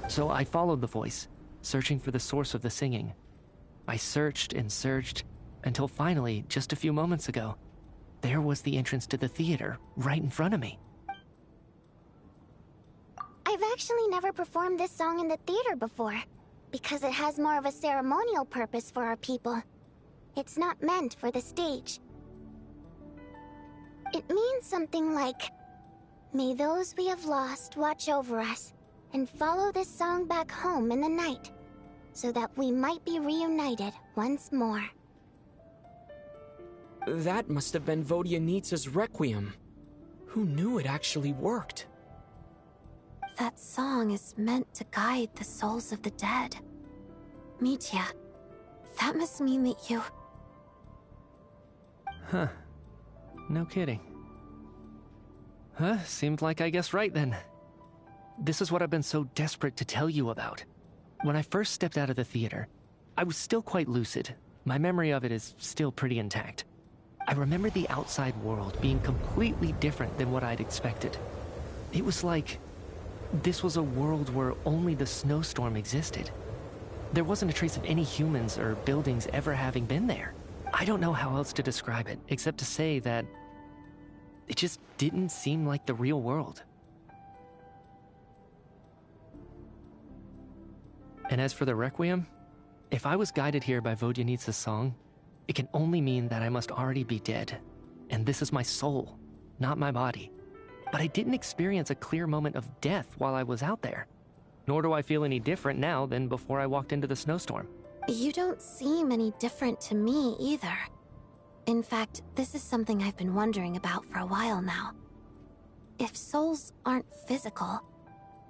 So I followed the voice, searching for the source of the singing. I searched and searched, until finally, just a few moments ago, there was the entrance to the theater, right in front of me. I've actually never performed this song in the theater before, because it has more of a ceremonial purpose for our people. It's not meant for the stage. It means something like, "May those we have lost watch over us, and follow this song back home in the night, so that we might be reunited once more." That must have been Vodyanitsa's Requiem. Who knew it actually worked? That song is meant to guide the souls of the dead. Mitya, that must mean that you... Huh. No kidding. Huh, seemed like I guessed right then. This is what I've been so desperate to tell you about. When I first stepped out of the theater, I was still quite lucid. My memory of it is still pretty intact. I remember the outside world being completely different than what I'd expected. It was like this was a world where only the snowstorm existed. There wasn't a trace of any humans or buildings ever having been there. I don't know how else to describe it, except to say that it just didn't seem like the real world. And as for the Requiem, if I was guided here by Vodyanitsa's song, it can only mean that I must already be dead. And this is my soul, not my body. But I didn't experience a clear moment of death while I was out there. Nor do I feel any different now than before I walked into the snowstorm. You don't seem any different to me either. In fact, this is something I've been wondering about for a while now. If souls aren't physical,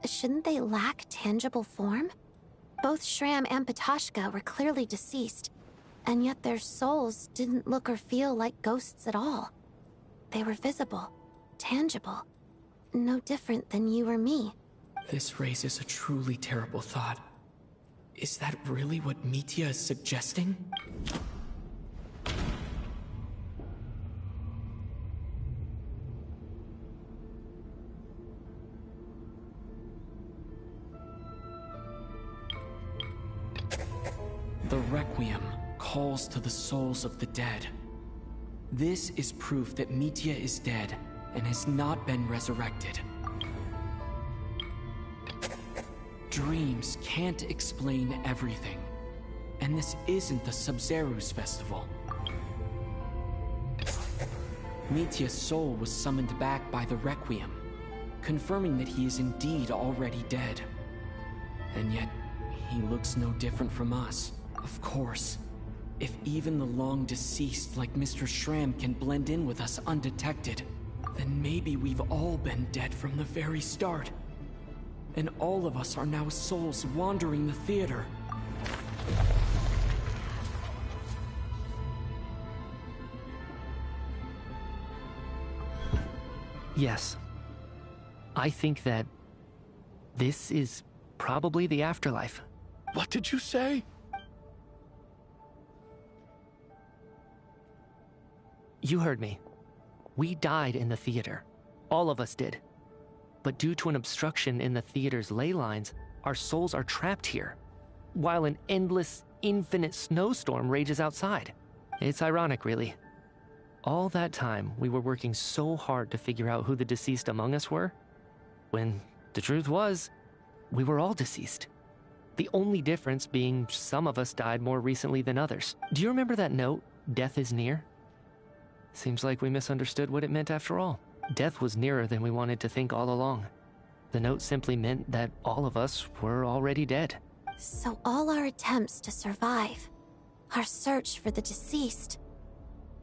shouldn't they lack tangible form? Both Shram and Patashka were clearly deceased, and yet their souls didn't look or feel like ghosts at all. They were visible, tangible, no different than you or me. This raises a truly terrible thought. Is that really what Mitya is suggesting? The Requiem calls to the souls of the dead. This is proof that Mitya is dead and has not been resurrected. Dreams can't explain everything, and this isn't the Sub-Zeru's festival. Mitya's soul was summoned back by the Requiem, confirming that he is indeed already dead. And yet, he looks no different from us. Of course, if even the long-deceased like Mr. Shram can blend in with us undetected, then maybe we've all been dead from the very start. And all of us are now souls wandering the theater. Yes. I think that this is probably the afterlife. What did you say? You heard me. We died in the theater. All of us did. But due to an obstruction in the theater's ley lines, our souls are trapped here, while an endless, infinite snowstorm rages outside. It's ironic, really. All that time, we were working so hard to figure out who the deceased among us were, when the truth was, we were all deceased. The only difference being some of us died more recently than others. Do you remember that note, "Death is near"? Seems like we misunderstood what it meant after all. Death was nearer than we wanted to think all along. The note simply meant that all of us were already dead. So all our attempts to survive, Our search for the deceased.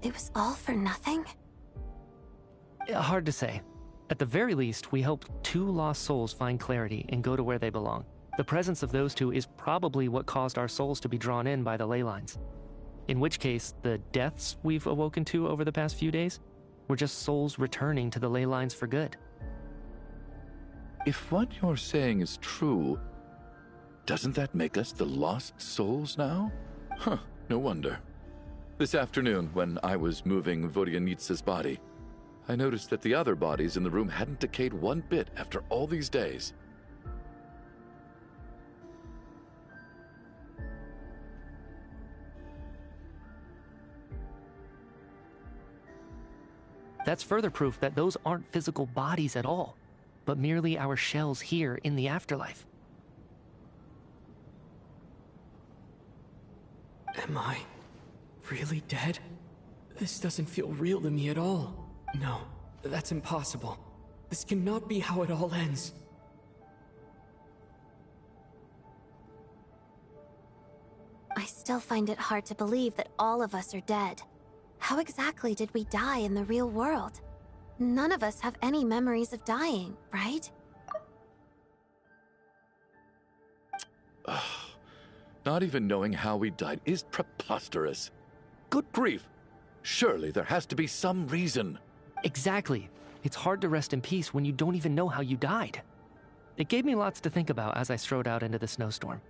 It was all for nothing? Hard to say. At the very least, we hope 2 lost souls find clarity and go to where they belong. The presence of those 2 is probably what caused our souls to be drawn in by the ley lines. In which case, the deaths we've awoken to over the past few days were just souls returning to the ley lines for good. If what you're saying is true, doesn't that make us the lost souls now? Huh, no wonder. This afternoon, when I was moving Vodyanitsa's body, I noticed that the other bodies in the room hadn't decayed one bit after all these days. That's further proof that those aren't physical bodies at all, but merely our shells here in the afterlife. Am I really dead? This doesn't feel real to me at all. No, that's impossible. This cannot be how it all ends. I still find it hard to believe that all of us are dead. How exactly did we die in the real world? None of us have any memories of dying, right? Not even knowing how we died is preposterous. Good grief! Surely there has to be some reason. Exactly. It's hard to rest in peace when you don't even know how you died. It gave me lots to think about as I strode out into the snowstorm.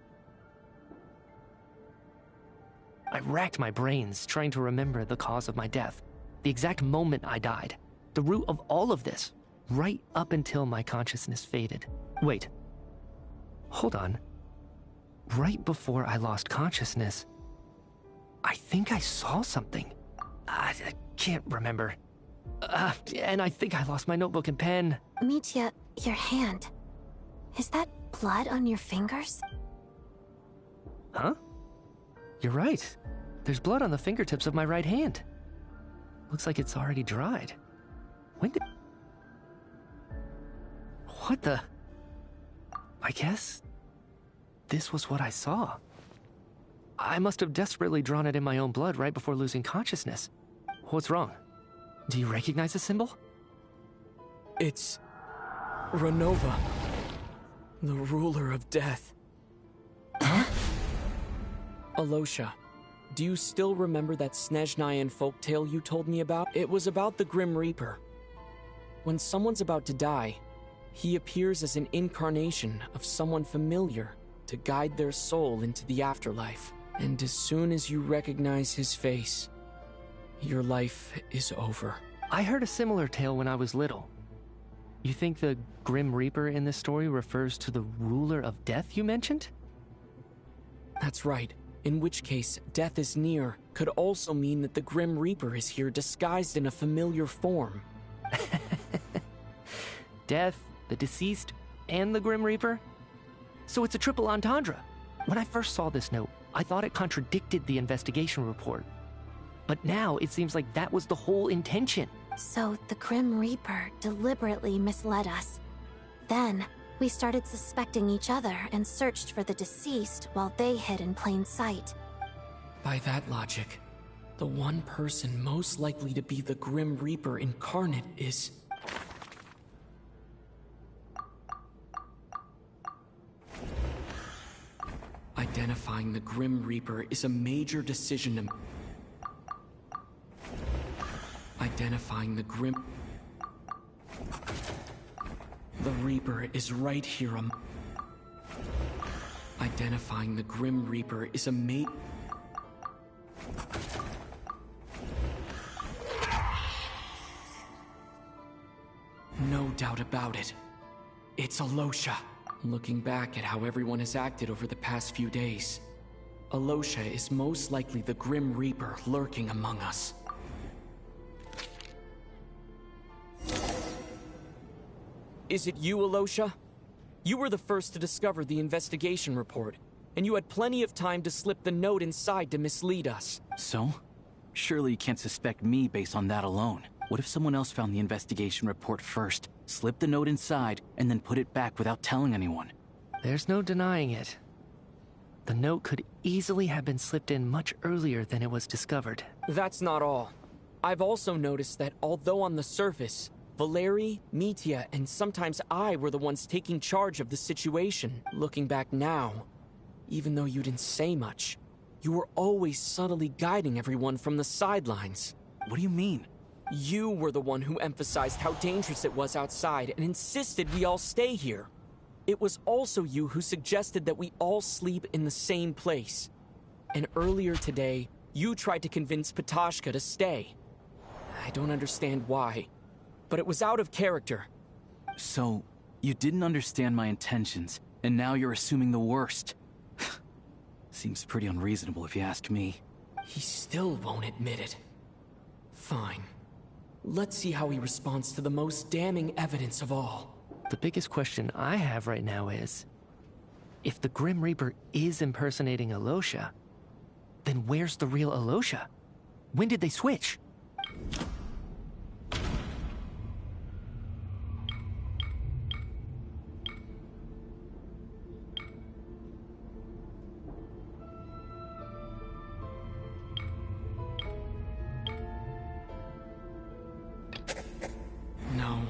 I racked my brains trying to remember the cause of my death, the exact moment I died, the root of all of this, right up until my consciousness faded. Wait. Hold on. Right before I lost consciousness, I think I saw something. I can't remember. And I think I lost my notebook and pen. Mitya, your hand. Is that blood on your fingers? Huh? You're right. There's blood on the fingertips of my right hand. Looks like it's already dried. When did... What the... I guess... this was what I saw. I must have desperately drawn it in my own blood right before losing consciousness. What's wrong? Do you recognize the symbol? It's... Renova. The ruler of death. Huh? Alosha, do you still remember that Snezhnayan folktale you told me about? It was about the Grim Reaper. When someone's about to die, he appears as an incarnation of someone familiar to guide their soul into the afterlife. And as soon as you recognize his face, your life is over. I heard a similar tale when I was little. You think the Grim Reaper in this story refers to the ruler of death you mentioned? That's right. In which case, death is near could also mean that the Grim Reaper is here disguised in a familiar form. Death, the deceased, and the Grim Reaper? So it's a triple entendre. When I first saw this note, I thought it contradicted the investigation report. But now it seems like that was the whole intention. So the Grim Reaper deliberately misled us. Then, we started suspecting each other and searched for the deceased while they hid in plain sight. By that logic, the one person most likely to be the Grim Reaper incarnate is... Identifying the Grim Reaper is a major decision to... Identifying the Grim... The Reaper is right here. Identifying the Grim Reaper is a No doubt about it. It's Alosha. Looking back at how everyone has acted over the past few days, Alosha is most likely the Grim Reaper lurking among us. Is it you, Alosha? You were the first to discover the investigation report, and you had plenty of time to slip the note inside to mislead us. So? Surely you can't suspect me based on that alone. What if someone else found the investigation report first, slipped the note inside, and then put it back without telling anyone? There's no denying it. The note could easily have been slipped in much earlier than it was discovered. That's not all. I've also noticed that although on the surface, Valeri, Mitya, and sometimes I were the ones taking charge of the situation, looking back now, even though you didn't say much, you were always subtly guiding everyone from the sidelines. What do you mean? You were the one who emphasized how dangerous it was outside and insisted we all stay here. It was also you who suggested that we all sleep in the same place. And earlier today, you tried to convince Patashka to stay. I don't understand why, but it was out of character. So, you didn't understand my intentions, and now you're assuming the worst. Seems pretty unreasonable if you ask me. He still won't admit it. Fine. Let's see how he responds to the most damning evidence of all. The biggest question I have right now is, if the Grim Reaper is impersonating Alosha, then where's the real Alosha? When did they switch? No,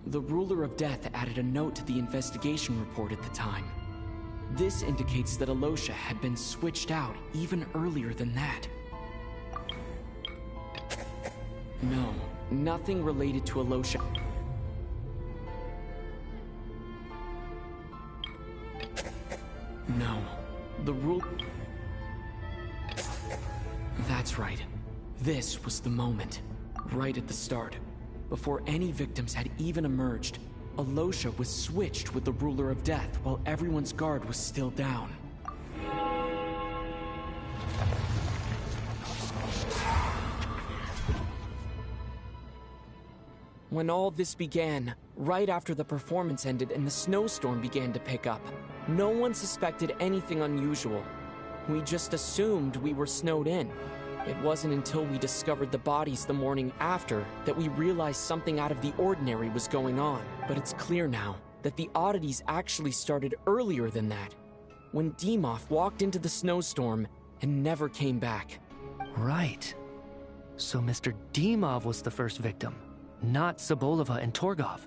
the Ruler of Death added a note to the investigation report at the time. This indicates that Alosha had been switched out even earlier than that. No, nothing related to Alosha. No, the rule... That's right. This was the moment, right at the start. Before any victims had even emerged, Alosha was switched with the Ruler of Death while everyone's guard was still down. When all this began, right after the performance ended and the snowstorm began to pick up, no one suspected anything unusual. We just assumed we were snowed in. It wasn't until we discovered the bodies the morning after that we realized something out of the ordinary was going on. But it's clear now that the oddities actually started earlier than that, when Dimov walked into the snowstorm and never came back. Right. So Mr. Dimov was the first victim, not Sobolova and Torgov.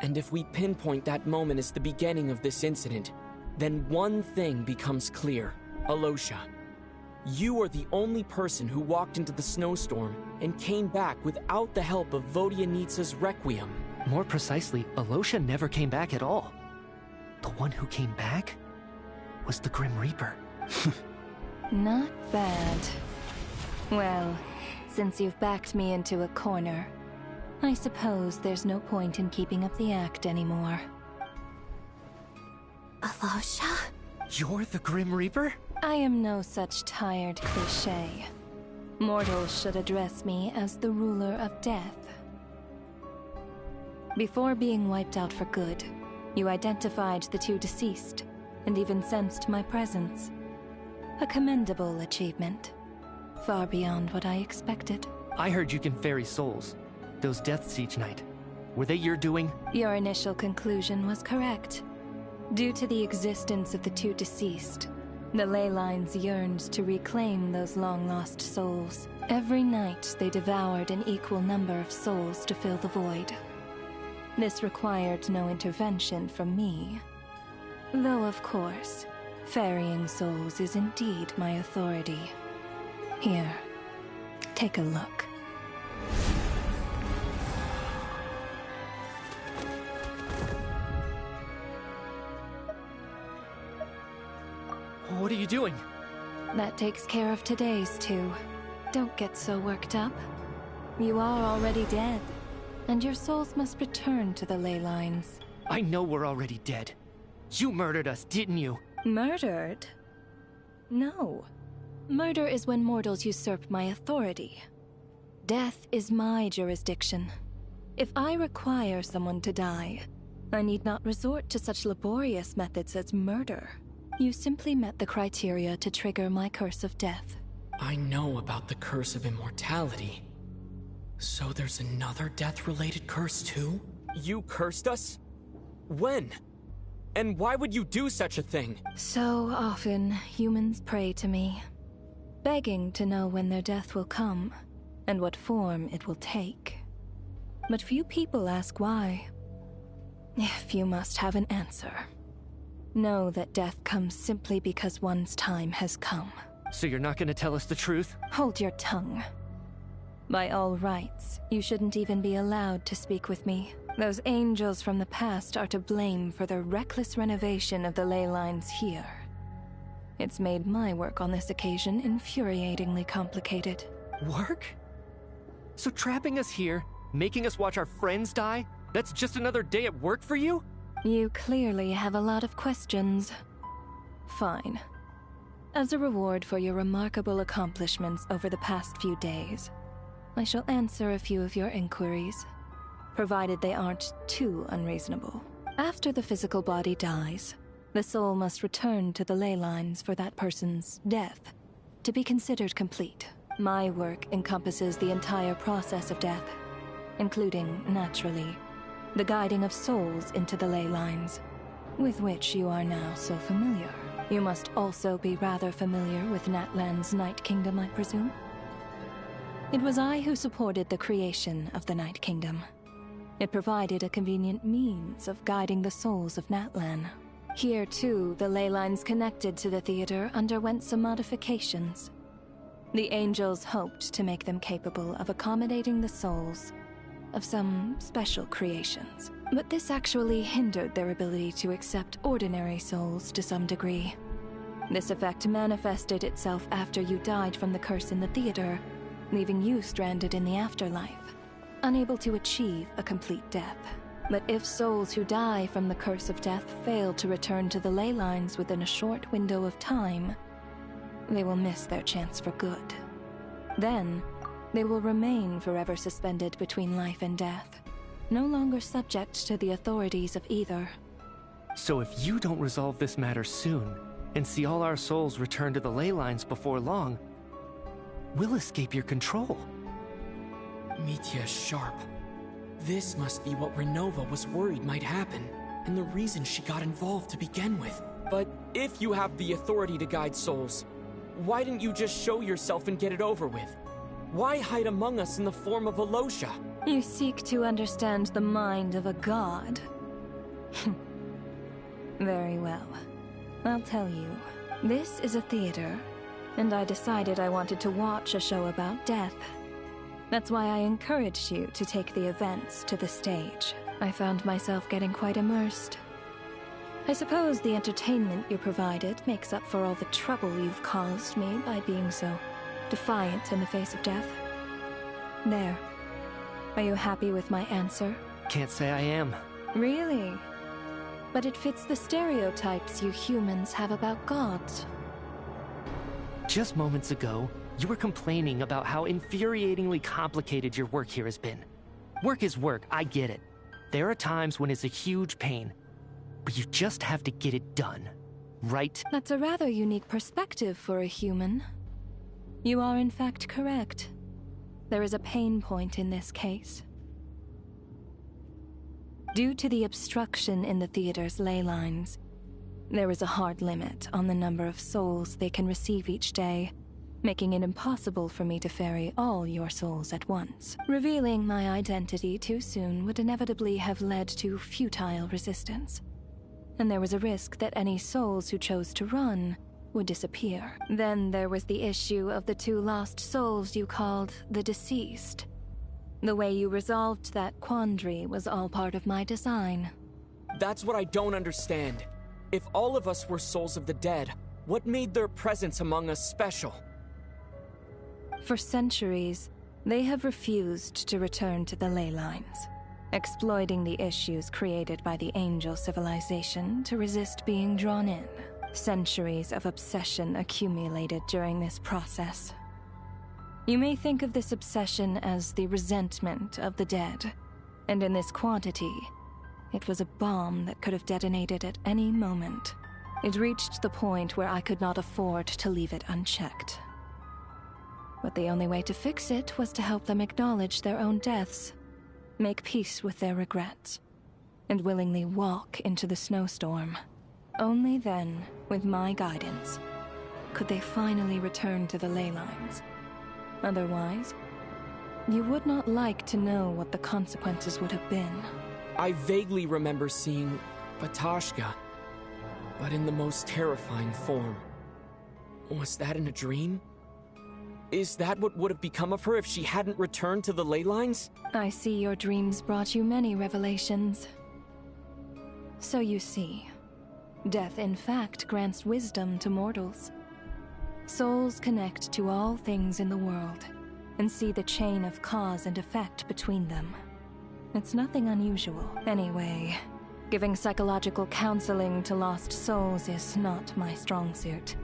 And if we pinpoint that moment as the beginning of this incident, then one thing becomes clear. Alosha, you are the only person who walked into the snowstorm and came back without the help of Vodyanitsa's Requiem. More precisely, Alosha never came back at all. The one who came back was the Grim Reaper. Not bad. Well, since you've backed me into a corner, I suppose there's no point in keeping up the act anymore. Alosha? You're the Grim Reaper? I am no such tired cliché. Mortals should address me as the Ruler of Death. Before being wiped out for good, you identified the two deceased, and even sensed my presence. A commendable achievement. Far beyond what I expected. I heard you can ferry souls. Those deaths each night. Were they your doing? Your initial conclusion was correct. Due to the existence of the two deceased, the ley lines yearned to reclaim those long-lost souls. Every night they devoured an equal number of souls to fill the void. This required no intervention from me. Though, of course, ferrying souls is indeed my authority. Here, take a look. What are you doing? That takes care of today's two. Don't get so worked up. You are already dead, and your souls must return to the ley lines. I know we're already dead. You murdered us, didn't you? Murdered? No. Murder is when mortals usurp my authority. Death is my jurisdiction. If I require someone to die, I need not resort to such laborious methods as murder. You simply met the criteria to trigger my curse of death. I know about the curse of immortality. So there's another death-related curse too? You cursed us? When? And why would you do such a thing? So often, humans pray to me, begging to know when their death will come and what form it will take. But few people ask why. If you must have an answer, know that death comes simply because one's time has come. So you're not gonna tell us the truth? Hold your tongue. By all rights, you shouldn't even be allowed to speak with me. Those angels from the past are to blame for the reckless renovation of the ley lines here. It's made my work on this occasion infuriatingly complicated. Work? So trapping us here, making us watch our friends die, that's just another day at work for you? You clearly have a lot of questions. Fine. As a reward for your remarkable accomplishments over the past few days, I shall answer a few of your inquiries, provided they aren't too unreasonable. After the physical body dies, the soul must return to the ley lines for that person's death to be considered complete. My work encompasses the entire process of death, including, naturally, the guiding of souls into the ley lines, with which you are now so familiar. You must also be rather familiar with Natlan's Night Kingdom, I presume? It was I who supported the creation of the Night Kingdom. It provided a convenient means of guiding the souls of Natlan. Here, too, the ley lines connected to the theater underwent some modifications. The angels hoped to make them capable of accommodating the souls of some special creations. But this actually hindered their ability to accept ordinary souls to some degree. This effect manifested itself after you died from the curse in the theater, leaving you stranded in the afterlife, unable to achieve a complete death. But if souls who die from the curse of death fail to return to the ley lines within a short window of time, they will miss their chance for good. Then, they will remain forever suspended between life and death, no longer subject to the authorities of either. So if you don't resolve this matter soon, and see all our souls return to the ley lines before long, we'll escape your control. Mitya is sharp. This must be what Renova was worried might happen, and the reason she got involved to begin with. But if you have the authority to guide souls, why didn't you just show yourself and get it over with? Why hide among us in the form of Alosha? You seek to understand the mind of a god. Very well. I'll tell you. This is a theater, and I decided I wanted to watch a show about death. That's why I encouraged you to take the events to the stage. I found myself getting quite immersed. I suppose the entertainment you provided makes up for all the trouble you've caused me by being so defiant in the face of death. There. Are you happy with my answer? Can't say I am. Really? But it fits the stereotypes you humans have about gods. Just moments ago, you were complaining about how infuriatingly complicated your work here has been. Work is work, I get it. There are times when it's a huge pain, but you just have to get it done, right? That's a rather unique perspective for a human. You are in fact correct. There is a pain point in this case. Due to the obstruction in the theater's ley lines, there is a hard limit on the number of souls they can receive each day, making it impossible for me to ferry all your souls at once. Revealing my identity too soon would inevitably have led to futile resistance, and there was a risk that any souls who chose to run would disappear. Then there was the issue of the 2 lost souls you called the deceased. The way you resolved that quandary was all part of my design. That's what I don't understand. If all of us were souls of the dead, what made their presence among us special? For centuries, they have refused to return to the ley lines, exploiting the issues created by the angel civilization to resist being drawn in. Centuries of obsession accumulated during this process. You may think of this obsession as the resentment of the dead, and in this quantity, it was a bomb that could have detonated at any moment. It reached the point where I could not afford to leave it unchecked. But the only way to fix it was to help them acknowledge their own deaths, make peace with their regrets. and willingly walk into the snowstorm. Only then, with my guidance, could they finally return to the ley lines. Otherwise, you would not like to know what the consequences would have been. I vaguely remember seeing Batashka, but in the most terrifying form. Was that in a dream? Is that what would have become of her if she hadn't returned to the ley lines? I see your dreams brought you many revelations. So you see, death in fact grants wisdom to mortals. Souls connect to all things in the world and see the chain of cause and effect between them. It's nothing unusual. Anyway, giving psychological counseling to lost souls is not my strong suit.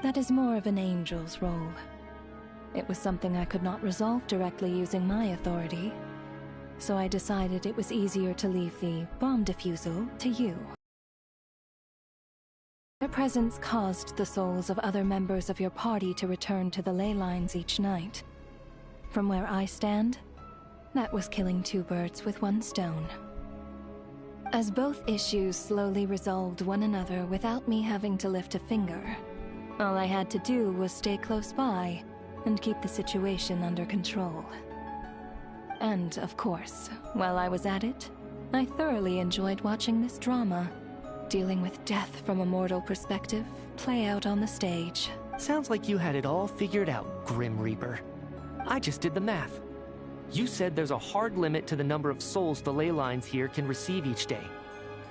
That is more of an angel's role. It was something I could not resolve directly using my authority, so I decided it was easier to leave the bomb defusal to you. Their presence caused the souls of other members of your party to return to the ley lines each night. From where I stand, that was killing two birds with one stone. As both issues slowly resolved one another without me having to lift a finger, all I had to do was stay close by and keep the situation under control. And, of course, while I was at it, I thoroughly enjoyed watching this drama, dealing with death from a mortal perspective, play out on the stage. Sounds like you had it all figured out, Grim Reaper. I just did the math. You said there's a hard limit to the number of souls the ley lines here can receive each day.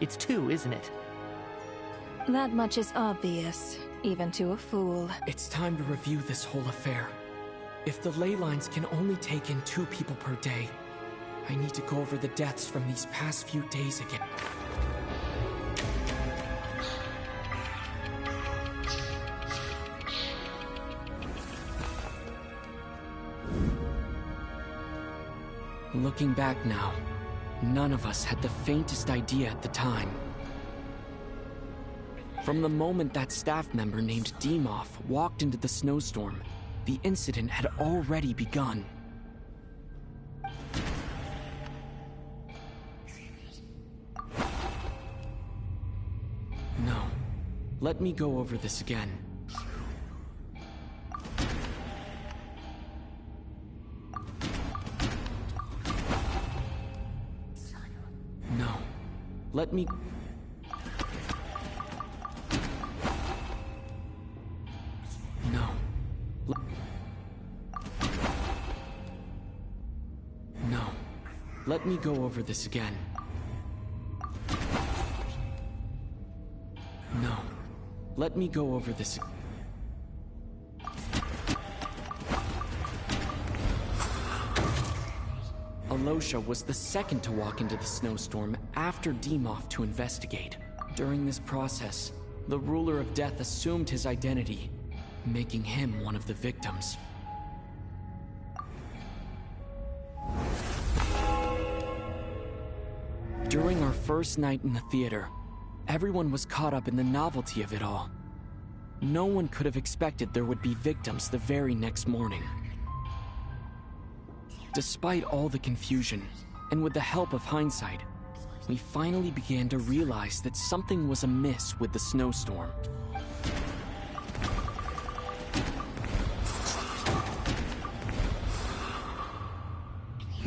It's 2, isn't it? That much is obvious, even to a fool. It's time to review this whole affair. If the ley lines can only take in 2 people per day, I need to go over the deaths from these past few days again. Looking back now, none of us had the faintest idea at the time. From the moment that staff member named Demoff walked into the snowstorm, the incident had already begun. No. Let me go over this again. No. Let me... No. No. Let me go over this again. No. Let me go over this. Alosha was the second to walk into the snowstorm after Demoff to investigate. During this process, the ruler of death assumed his identity, making him one of the victims. During our first night in the theater, everyone was caught up in the novelty of it all. No one could have expected there would be victims the very next morning. Despite all the confusion, and with the help of hindsight, we finally began to realize that something was amiss with the snowstorm.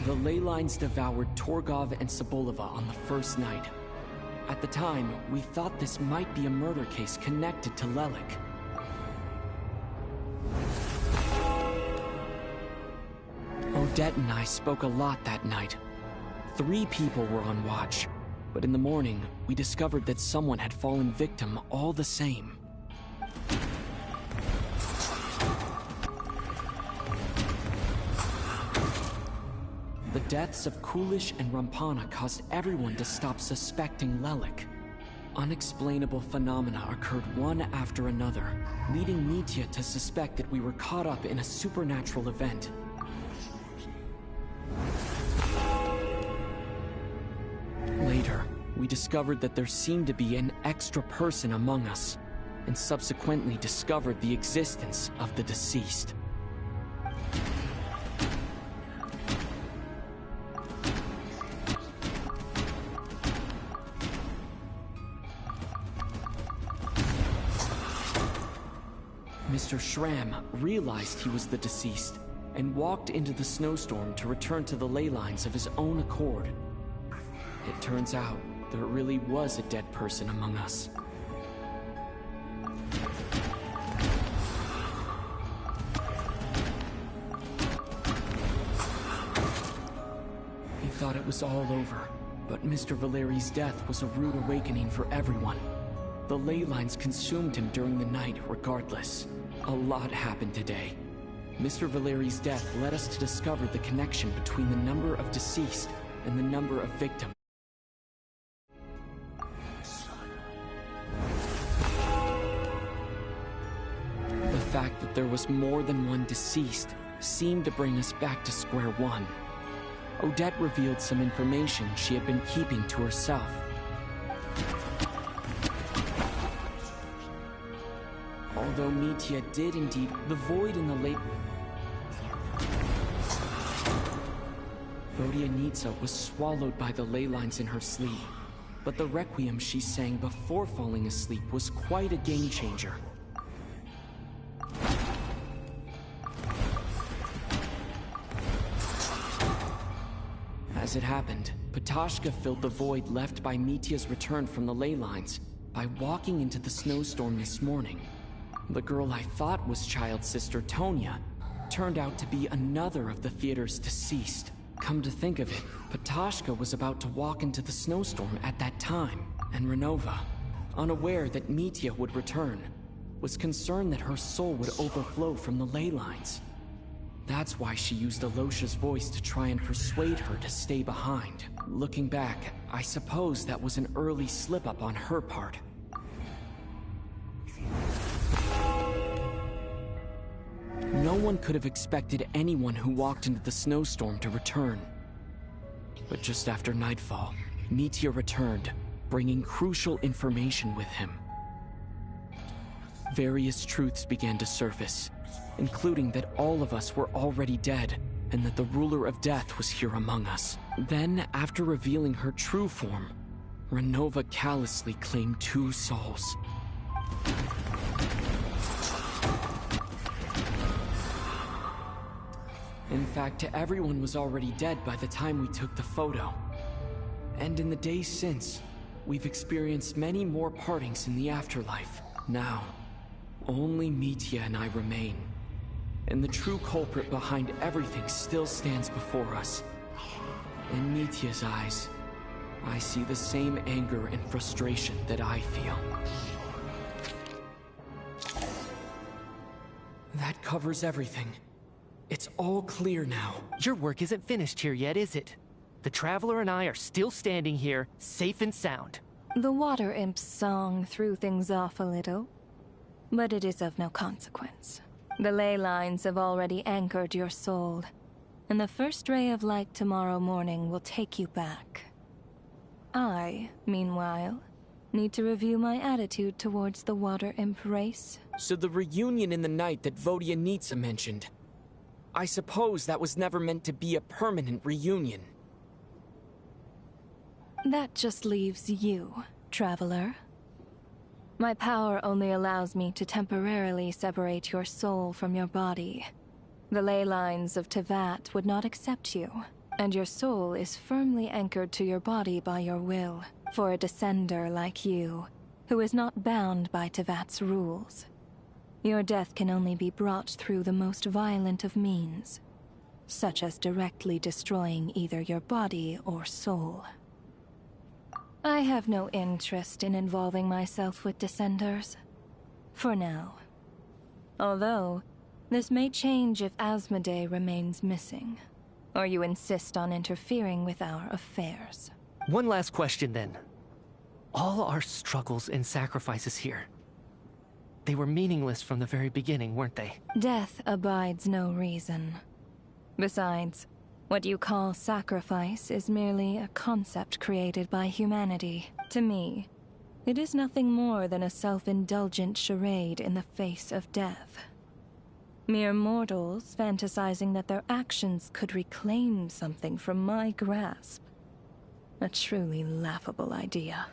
The ley lines devoured Torgov and Sobolova on the first night. At the time, we thought this might be a murder case connected to Lelik. Odette and I spoke a lot that night. 3 people were on watch, but in the morning, we discovered that someone had fallen victim all the same. The deaths of Kulish and Rampana caused everyone to stop suspecting Lelik. Unexplainable phenomena occurred one after another, leading Nitya to suspect that we were caught up in a supernatural event. Later, we discovered that there seemed to be an extra person among us, and subsequently discovered the existence of the deceased. Mr. Schramm realized he was the deceased and walked into the snowstorm to return to the ley lines of his own accord. It turns out there really was a dead person among us. He thought it was all over, but Mr. Valeri's death was a rude awakening for everyone. The ley lines consumed him during the night regardless. A lot happened today. Mr. Valeri's death led us to discover the connection between the number of deceased and the number of victims. The fact that there was more than one deceased seemed to bring us back to square one. Odette revealed some information she had been keeping to herself. Although Mitya did indeed, the void in the late... Vodyanitsa was swallowed by the ley lines in her sleep, but the requiem she sang before falling asleep was quite a game changer. As it happened, Patashka filled the void left by Mitya's return from the ley lines by walking into the snowstorm this morning. The girl I thought was child sister Tonya turned out to be another of the theater's deceased. Come to think of it, Patashka was about to walk into the snowstorm at that time, and Renova, unaware that Mitya would return, was concerned that her soul would overflow from the ley lines. That's why she used Alosha's voice to try and persuade her to stay behind. Looking back, I suppose that was an early slip-up on her part. No one could have expected anyone who walked into the snowstorm to return. But just after nightfall, Mitya returned, bringing crucial information with him. Various truths began to surface, including that all of us were already dead, and that the ruler of death was here among us. Then, after revealing her true form, Renova callously claimed 2 souls. In fact, everyone was already dead by the time we took the photo. And in the days since, we've experienced many more partings in the afterlife. Now, only Mitya and I remain. And the true culprit behind everything still stands before us. In Mitya's eyes, I see the same anger and frustration that I feel. That covers everything. It's all clear now. Your work isn't finished here yet, is it? The Traveler and I are still standing here, safe and sound. The Water Imp's song threw things off a little, but it is of no consequence. The ley lines have already anchored your soul, and the first ray of light tomorrow morning will take you back. I, meanwhile, need to review my attitude towards the Water Imp race. So the reunion in the night that Vodyanitsa mentioned, I suppose that was never meant to be a permanent reunion. That just leaves you, Traveler. My power only allows me to temporarily separate your soul from your body. The ley lines of Tevat would not accept you, and your soul is firmly anchored to your body by your will, for a descender like you, who is not bound by Tevat's rules. Your death can only be brought through the most violent of means, such as directly destroying either your body or soul. I have no interest in involving myself with Descenders, for now. Although, this may change if Asmodee remains missing, or you insist on interfering with our affairs. One last question then. All our struggles and sacrifices here, they were meaningless from the very beginning, weren't they? Death abides no reason. Besides, what you call sacrifice is merely a concept created by humanity. To me, it is nothing more than a self-indulgent charade in the face of death. Mere mortals fantasizing that their actions could reclaim something from my grasp. A truly laughable idea.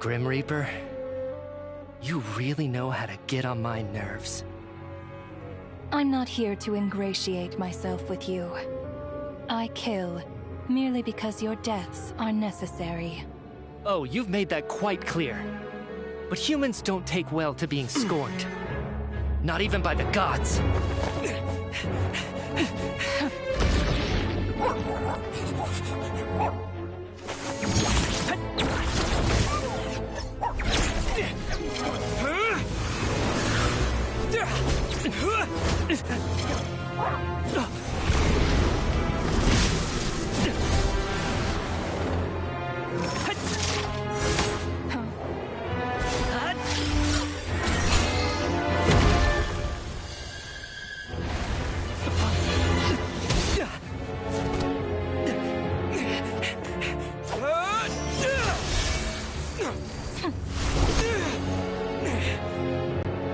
Grim Reaper, you really know how to get on my nerves. I'm not here to ingratiate myself with you. I kill merely because your deaths are necessary. Oh, you've made that quite clear. But humans don't take well to being scorned. Not even by the gods.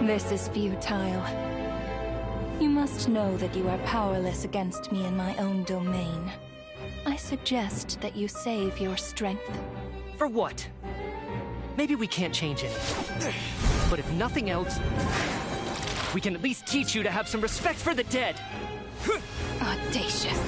This is futile. You must know that you are powerless against me in my own domain. I suggest that you save your strength. For what? Maybe we can't change it. But if nothing else, we can at least teach you to have some respect for the dead. Audacious.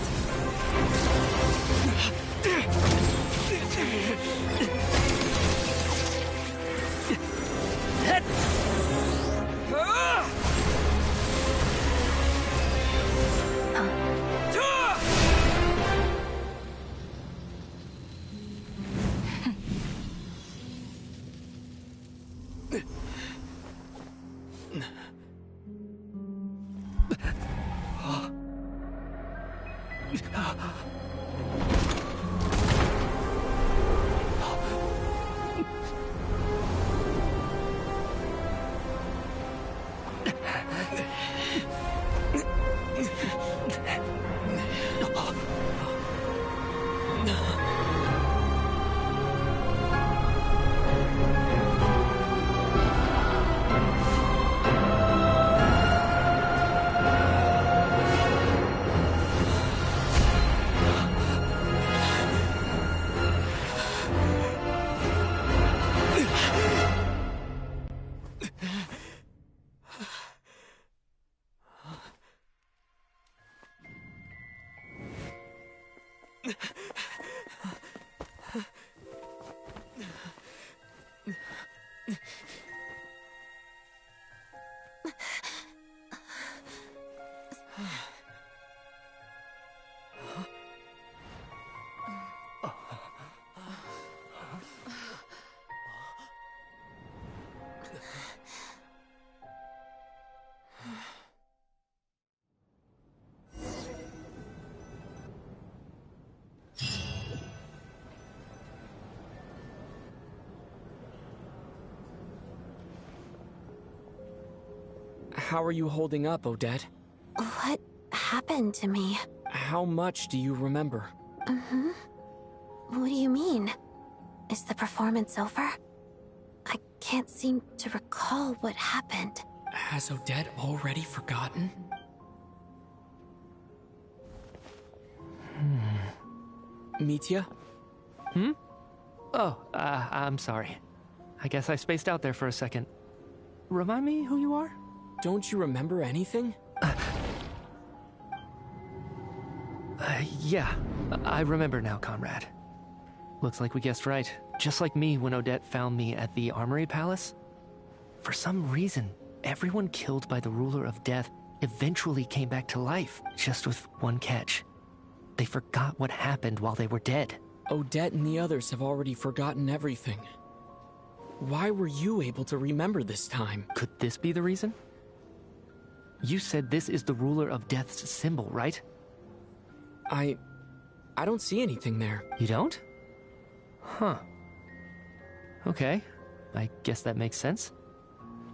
How are you holding up, Odette? What happened to me? How much do you remember? What do you mean? Is the performance over? I can't seem to recall what happened. Has Odette already forgotten? Mitya? Oh, I'm sorry. I guess I spaced out there for a second. Remind me who you are? Don't you remember anything? Yeah, I remember now, comrade. Looks like we guessed right. Just like me when Odette found me at the Armory Palace. For some reason, everyone killed by the Ruler of Death eventually came back to life, just with one catch. They forgot what happened while they were dead. Odette and the others have already forgotten everything. Why were you able to remember this time? Could this be the reason? You said this is the Ruler of Death's symbol, right? I don't see anything there. You don't? Huh. Okay, I guess that makes sense.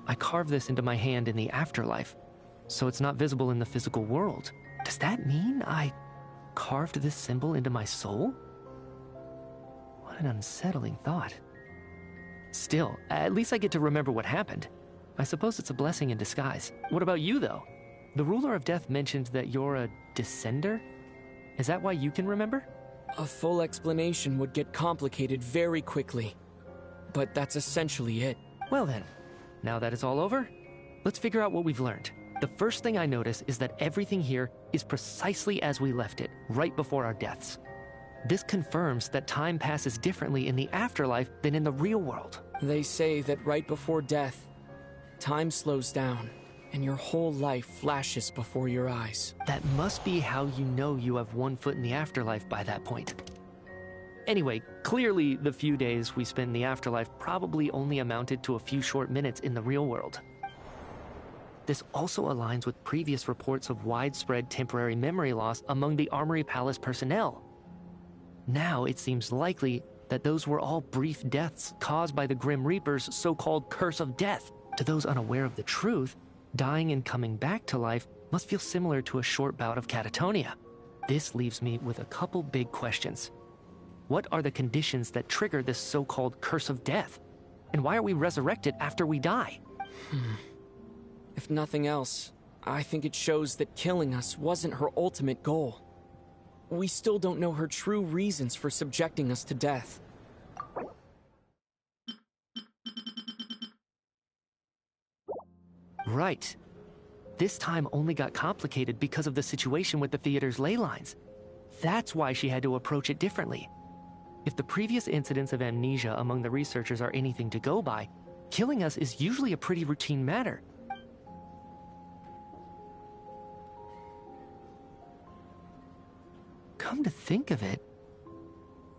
I carved this into my hand in the afterlife, so it's not visible in the physical world. Does that mean I carved this symbol into my soul? What an unsettling thought. Still, at least I get to remember what happened. I suppose it's a blessing in disguise. What about you, though? The Ruler of Death mentioned that you're a descender? Is that why you can remember? A full explanation would get complicated very quickly. but that's essentially it. Well then, now that it's all over, let's figure out what we've learned. The first thing I notice is that everything here is precisely as we left it, right before our deaths. This confirms that time passes differently in the afterlife than in the real world. They say that right before death, time slows down, and your whole life flashes before your eyes. That must be how you know you have one foot in the afterlife by that point. Anyway, clearly the few days we spent in the afterlife probably only amounted to a few short minutes in the real world. This also aligns with previous reports of widespread temporary memory loss among the Armory Palace personnel. Now it seems likely that those were all brief deaths caused by the Grim Reaper's so-called curse of death. To those unaware of the truth, dying and coming back to life must feel similar to a short bout of catatonia. This leaves me with a couple big questions. What are the conditions that trigger this so-called curse of death? And why are we resurrected after we die? If nothing else, I think it shows that killing us wasn't her ultimate goal. We still don't know her true reasons for subjecting us to death. Right. This time only got complicated because of the situation with the theater's ley lines. That's why she had to approach it differently. If the previous incidents of amnesia among the researchers are anything to go by, killing us is usually a pretty routine matter. Come to think of it,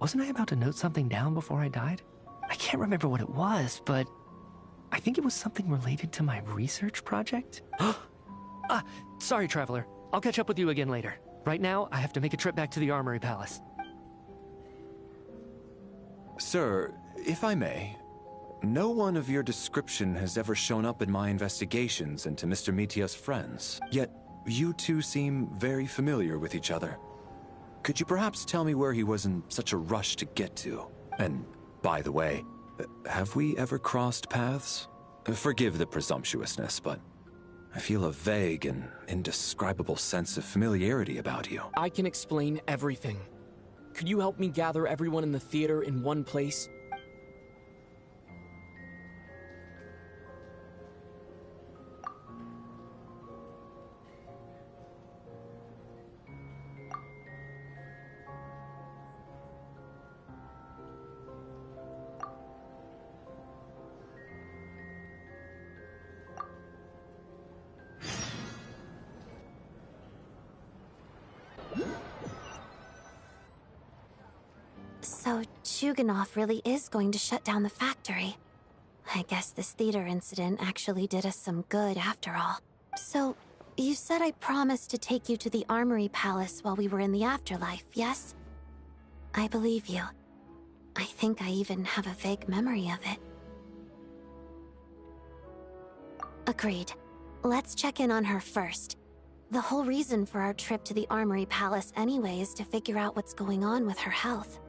wasn't I about to note something down before I died? I can't remember what it was, but I think it was something related to my research project. Sorry, Traveler. I'll catch up with you again later. Right now, I have to make a trip back to the Armory Palace. Sir, if I may, no one of your description has ever shown up in my investigations into Mr. Mitia's friends, yet you two seem very familiar with each other. Could you perhaps tell me where he was in such a rush to get to? And, by the way, have we ever crossed paths? Forgive the presumptuousness, but I feel a vague and indescribable sense of familiarity about you. I can explain everything. Could you help me gather everyone in the theater in one place? So, Chuganov really is going to shut down the factory. I guess this theater incident actually did us some good after all. So, you said I promised to take you to the Armory Palace while we were in the afterlife, yes? I believe you. I think I even have a vague memory of it. Agreed. Let's check in on her first. The whole reason for our trip to the Armory Palace anyway is to figure out what's going on with her health.